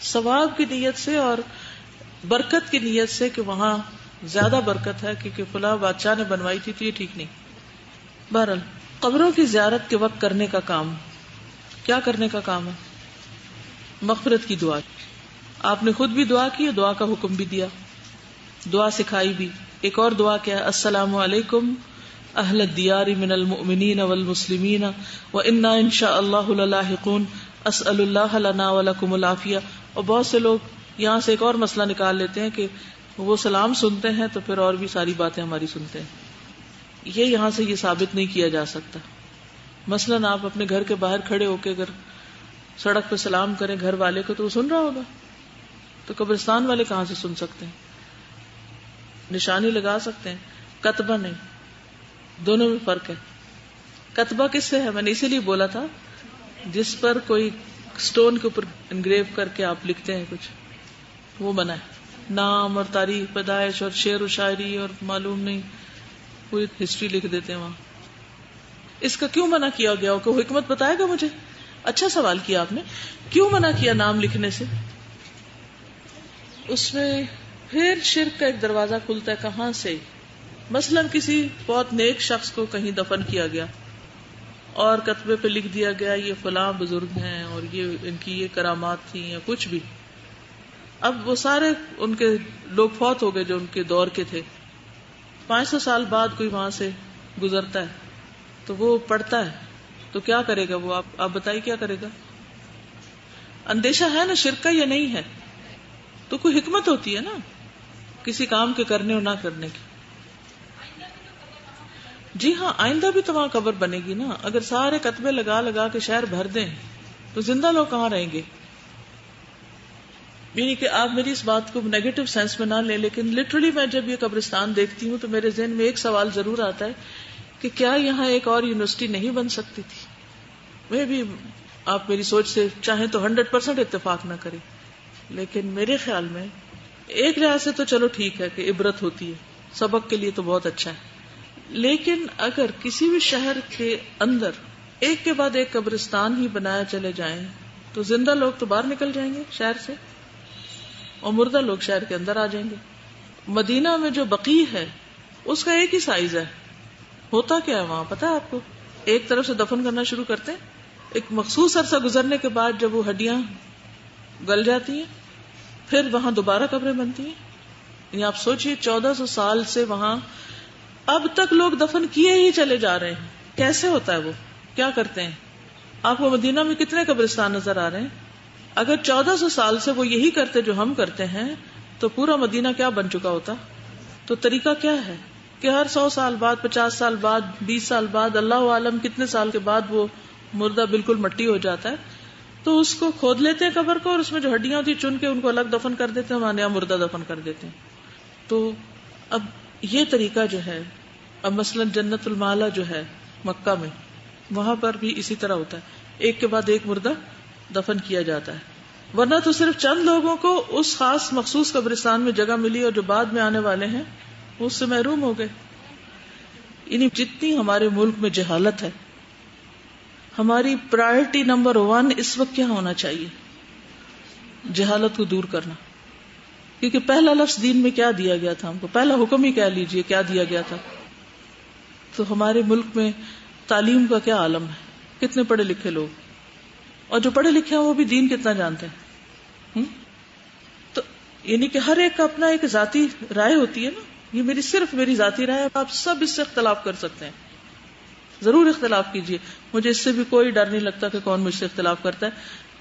ثواب کی نیت سے اور برکت کی نیت سے کہ وہاں زیادہ برکت ہے کیونکہ فلاں بادشاہ نے بنوائی تھی، تو یہ ٹھیک نہیں. بہرحال قبروں کی زیارت کے وقت کرنے کا کام کیا کرنے کا کام ہے؟ مغفرت کی دعا. آپ نے خود بھی دعا کی، دعا کا حکم بھی دیا، دعا سکھائی بھی. ایک اور دعا کیا ہے؟ السلام علیکم اہل الدیار من المؤمنین والمسلمین وانا انشاء اللہ للاحقون اسأل اللہ لنا ولکم العافیہ. اور بہت سے لوگ یہاں سے ایک اور مسئلہ نکال لیتے ہیں کہ وہ سلام سنتے ہیں تو پھر اور بھی ساری باتیں ہماری سنتے ہیں. یہ یہاں سے یہ ثابت نہیں کیا جا سکتا. مثلاً آپ اپنے گھر کے باہر کھڑے ہو کے اگر سڑک پہ سلام کریں گھر والے کو تو وہ سن رہا ہوگا، تو قبرستان والے کہاں سے سن سکتے ہیں؟ نشانی لگا سکتے ہیں، کتبہ نہیں. دونوں میں فرق ہے. کتبہ کس سے ہے؟ میں نے اسی لیے بولا تھا جس پر کوئی سٹون کے اوپر انگریو کر کے آپ لکھتے ہیں کچھ، وہ منع ہے. نام اور تاریخ پیدائش اور شعر و شاعری اور معلوم نہیں پوری ہسٹری لکھ دیتے ہیں وہاں. اس کا کیوں منع کیا گیا؟ کوئی حکمت بتائے گا مجھے؟ اچھا سوال کیا آپ نے. کیوں منع کیا نام لکھنے سے؟ اس میں پھر شرک کا ایک دروازہ کھلتا ہے. کہاں سے؟ مثلا کسی بہت نیک شخص کو کہیں دفن کیا گیا اور کتبے پہ لکھ دیا گیا یہ فلاں بزرگ ہیں اور یہ ان کی یہ کرامات تھیں یا کچھ بھی. اب وہ سارے ان کے لوگ فوت ہو گئے جو ان کے دور کے تھے. 500 سال بعد کوئی وہاں سے گزرتا ہے تو وہ پڑھتا ہے تو کیا کرے گا وہ؟ آپ بتائیے کیا کرے گا؟ اندیشہ ہے نا شرک کا یا نہیں ہے؟ تو کوئی حکمت ہوتی ہے نا کسی کام کے کرنے اور نہ کرنے کی. جی ہاں، آئندہ بھی تو وہاں قبر بنے گی نا. اگر سارے کتبے لگا لگا کے شہر بھر دیں تو زندہ لوگ کہاں رہیں گے؟ یعنی کہ آپ میری اس بات کو نیگیٹو سینس میں نہ لیں، لیکن لٹرلی میں جب یہ قبرستان دیکھتی ہوں تو میرے ذہن میں ایک سوال ضرور آتا ہے کہ کیا یہاں ایک اور یونیورسٹی نہیں بن سکتی تھی؟ میں بھی آپ میری سوچ سے چاہیں تو 100% اتفاق نہ کریں، لیکن میرے خیال میں ایک لحاظ سے تو چلو ٹھیک ہے کہ عبرت ہوتی ہے، سبق کے لیے تو بہت اچھا ہے. لیکن اگر کسی بھی شہر کے اندر ایک کے بعد ایک قبرستان ہی بنایا چلے جائیں تو زندہ لوگ تو باہر نکل جائیں گے شہر سے اور مردہ لوگ شہر کے اندر آ جائیں گے. مدینہ میں جو بقیع ہے اس کا ایک ہی سائز ہے. ہوتا کیا ہے وہاں پتا ہے آپ کو؟ ایک طرف سے دفن کرنا شروع کرتے ہیں، ایک مخصوص عرصہ گزرنے کے بعد جب وہ ہڈیاں گل جاتی ہیں پھر وہاں دوبارہ قبریں بنتی ہیں. یعنی آپ سوچئے 1400 سال سے وہاں اب تک لوگ دفن کیے ہی چلے جا رہے ہیں. کیسے ہوتا ہے وہ؟ کیا کرتے ہیں؟ آپ کو مدینہ میں کتنے قبرستان نظر آ رہے ہیں؟ اگر 1400 سال سے وہ یہی کرتے جو ہم کرتے ہیں تو پورا مدینہ کیا بن چکا ہوتا؟ تو طریقہ کیا ہے کہ ہر 100 سال بعد، 50 سال بعد، 20 سال بعد، اللہ عالم کتنے سال کے بعد وہ مردہ بالکل مٹی ہو جاتا ہے تو اس کو کھود لیتے ہیں قبر کو اور اس میں جو ہڈیاں ہوتی چن کے ان کو الگ دفن کر دیتے ہیں، وہاں نیا مردہ دفن کر دیتے ہیں. تو اب یہ طریقہ جو ہے، اب مثلا جنت المعلا جو ہے مکہ میں، وہاں پر بھی اسی طرح ہوتا ہے، ایک کے بعد ایک مردہ دفن کیا جاتا ہے. ورنہ تو صرف چند لوگوں کو اس خاص مخصوص قبرستان میں جگہ ملی اور جو بعد میں آنے والے ہیں وہ اس سے محروم ہو گئے. یعنی جتنی ہمارے ملک میں جہالت ہے، ہماری پرائرٹی نمبر 1 اس وقت کیا ہونا چاہیے؟ جہالت کو دور کرنا. کیونکہ پہلا لفظ دین میں کیا دیا گیا تھا ہم کو، پہلا حکم ہی کہہ لیجئے کیا دیا گیا تھا. تو ہمارے ملک میں تعلیم کا کیا عالم ہے، کتنے پڑھے لکھے لوگ، اور جو پڑھے لکھے ہیں وہ بھی دین کتنا جانتے ہیں. تو یعنی کہ ہر ایک کا اپنا ایک ذاتی رائے ہوتی ہے نا، یہ صرف میری ذاتی رائے ہے. آپ سب اس سے اختلاف کر سکتے ہیں، ضرور اختلاف کیجئے، مجھے اس سے بھی کوئی ڈر نہیں لگتا کہ کون مجھ سے اختلاف کرتا ہے.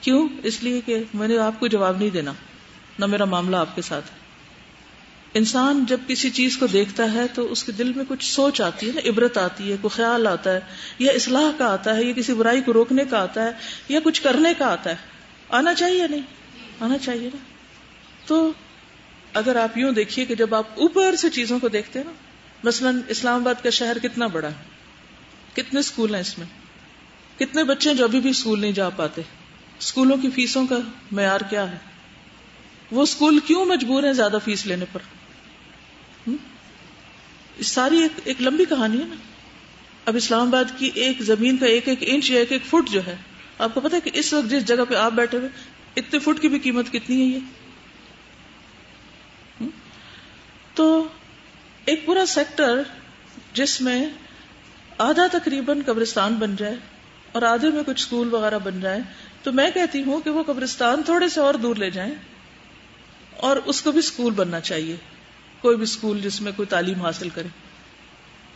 کیوں؟ اس لیے کہ میں نے آپ کو جواب نہیں دینا، نہ میرا معاملہ آپ کے ساتھ ہے. انسان جب کسی چیز کو دیکھتا ہے تو اس کے دل میں کچھ سوچ آتی ہے نا، عبرت آتی ہے، کوئی خیال آتا ہے، یا اصلاح کا آتا ہے، یا کسی برائی کو روکنے کا آتا ہے، یا کچھ کرنے کا آتا ہے. آنا چاہیے یا نہیں؟ آنا چاہیے نا. تو اگر آپ یوں دیکھیے کہ جب آپ اوپر سے چیزوں کو دیکھتے ہیں نا، مثلا اسلام آباد کا شہر کتنا بڑا ہے، کتنے اسکول ہیں اس میں، کتنے بچے جو ابھی بھی اسکول نہیں جا پاتے، اسکولوں کی فیسوں کا معیار کیا ہے، وہ اسکول کیوں مجبور ہیں زیادہ فیس لینے پر. ساری ایک لمبی کہانی ہے نا. اب اسلام آباد کی ایک زمین کا ایک انچ یا ایک فٹ جو ہے، آپ کو پتا ہے کہ اس وقت جس جگہ پہ آپ بیٹھے ہوئے اتنے فٹ کی بھی قیمت کتنی ہے. یہ تو ایک پورا سیکٹر جس میں آدھا تقریباً قبرستان بن جائے اور آدھے میں کچھ اسکول وغیرہ بن جائے، تو میں کہتی ہوں کہ وہ قبرستان تھوڑے سے اور دور لے جائیں اور اس کو بھی اسکول بننا چاہیے. کوئی بھی اسکول جس میں کوئی تعلیم حاصل کرے.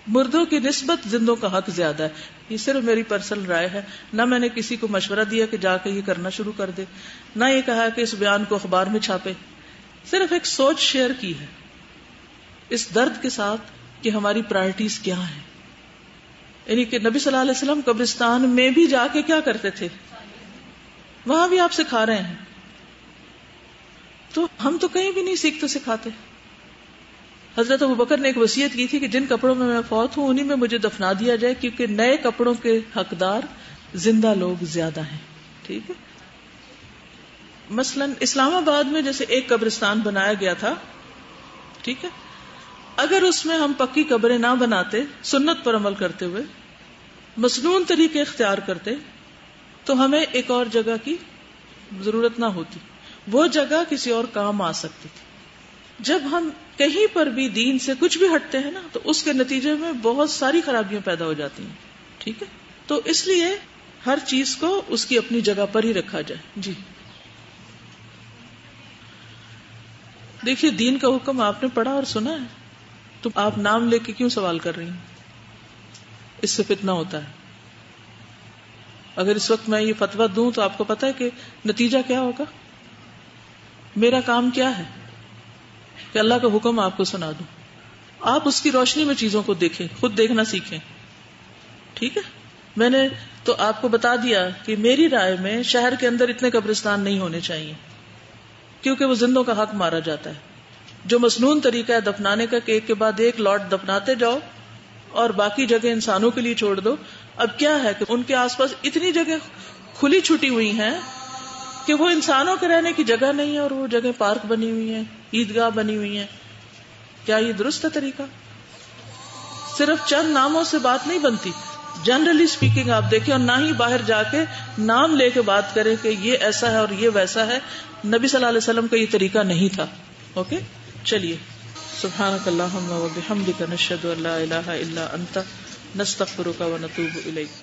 مردوں کی نسبت زندوں کا حق زیادہ ہے. یہ صرف میری پرسنل رائے ہے، نہ میں نے کسی کو مشورہ دیا کہ جا کے یہ کرنا شروع کر دے، نہ یہ کہا کہ اس بیان کو اخبار میں چھاپے. صرف ایک سوچ شیئر کی ہے اس درد کے ساتھ کہ ہماری پرائرٹیز کیا ہیں. یعنی کہ نبی صلی اللہ علیہ وسلم قبرستان میں بھی جا کے کیا کرتے تھے، وہاں بھی آپ سکھا رہے ہیں. تو ہم تو کہیں بھی نہیں سیکھتے سکھاتے. حضرت ابوبکر نے ایک وصیت کی تھی کہ جن کپڑوں میں میں فوت ہوں انہی میں مجھے دفنا دیا جائے، کیونکہ نئے کپڑوں کے حقدار زندہ لوگ زیادہ ہیں. ٹھیک ہے. مثلا اسلام آباد میں جیسے ایک قبرستان بنایا گیا تھا، ٹھیک ہے، اگر اس میں ہم پکی قبریں نہ بناتے، سنت پر عمل کرتے ہوئے مسنون طریقے اختیار کرتے، تو ہمیں ایک اور جگہ کی ضرورت نہ ہوتی، وہ جگہ کسی اور کام آ سکتی تھی. جب ہم کہیں پر بھی دین سے کچھ بھی ہٹتے ہیں نا، تو اس کے نتیجے میں بہت ساری خرابیاں پیدا ہو جاتی ہیں. ٹھیک ہے. تو اس لیے ہر چیز کو اس کی اپنی جگہ پر ہی رکھا جائے. جی دیکھیے، دین کا حکم آپ نے پڑھا اور سنا ہے، تو آپ نام لے کے کیوں سوال کر رہی ہیں؟ اس سے فتنہ ہوتا ہے. اگر اس وقت میں یہ فتویٰ دوں تو آپ کو پتا ہے کہ نتیجہ کیا ہوگا. میرا کام کیا ہے کہ اللہ کا حکم آپ کو سنا دوں، آپ اس کی روشنی میں چیزوں کو دیکھیں، خود دیکھنا سیکھیں. ٹھیک ہے. میں نے تو آپ کو بتا دیا کہ میری رائے میں شہر کے اندر اتنے قبرستان نہیں ہونے چاہیے، کیونکہ وہ زندوں کا حق مارا جاتا ہے. جو مسنون طریقہ ہے دفنانے کا کہ ایک کے بعد ایک لاٹ دفناتے جاؤ اور باقی جگہ انسانوں کے لیے چھوڑ دو. اب کیا ہے کہ ان کے آس پاس اتنی جگہ کھلی چھٹی ہوئی ہیں کہ وہ انسانوں کے رہنے کی جگہ نہیں ہے، اور وہ جگہ پارک بنی ہوئی ہیں، عیدگاہ بنی ہوئی ہیں. کیا یہ درست ہے طریقہ؟ صرف چند ناموں سے بات نہیں بنتی. جنرلی اسپیکنگ آپ دیکھیں، اور نہ ہی باہر جا کے نام لے کے بات کریں کہ یہ ایسا ہے اور یہ ویسا ہے. نبی صلی اللہ علیہ وسلم کا یہ طریقہ نہیں تھا. اوکے. چلیے. سبحانک اللہم و بحمدک، نشہد ان لا الہ الا انت، نستغفرک و نتوب الیک.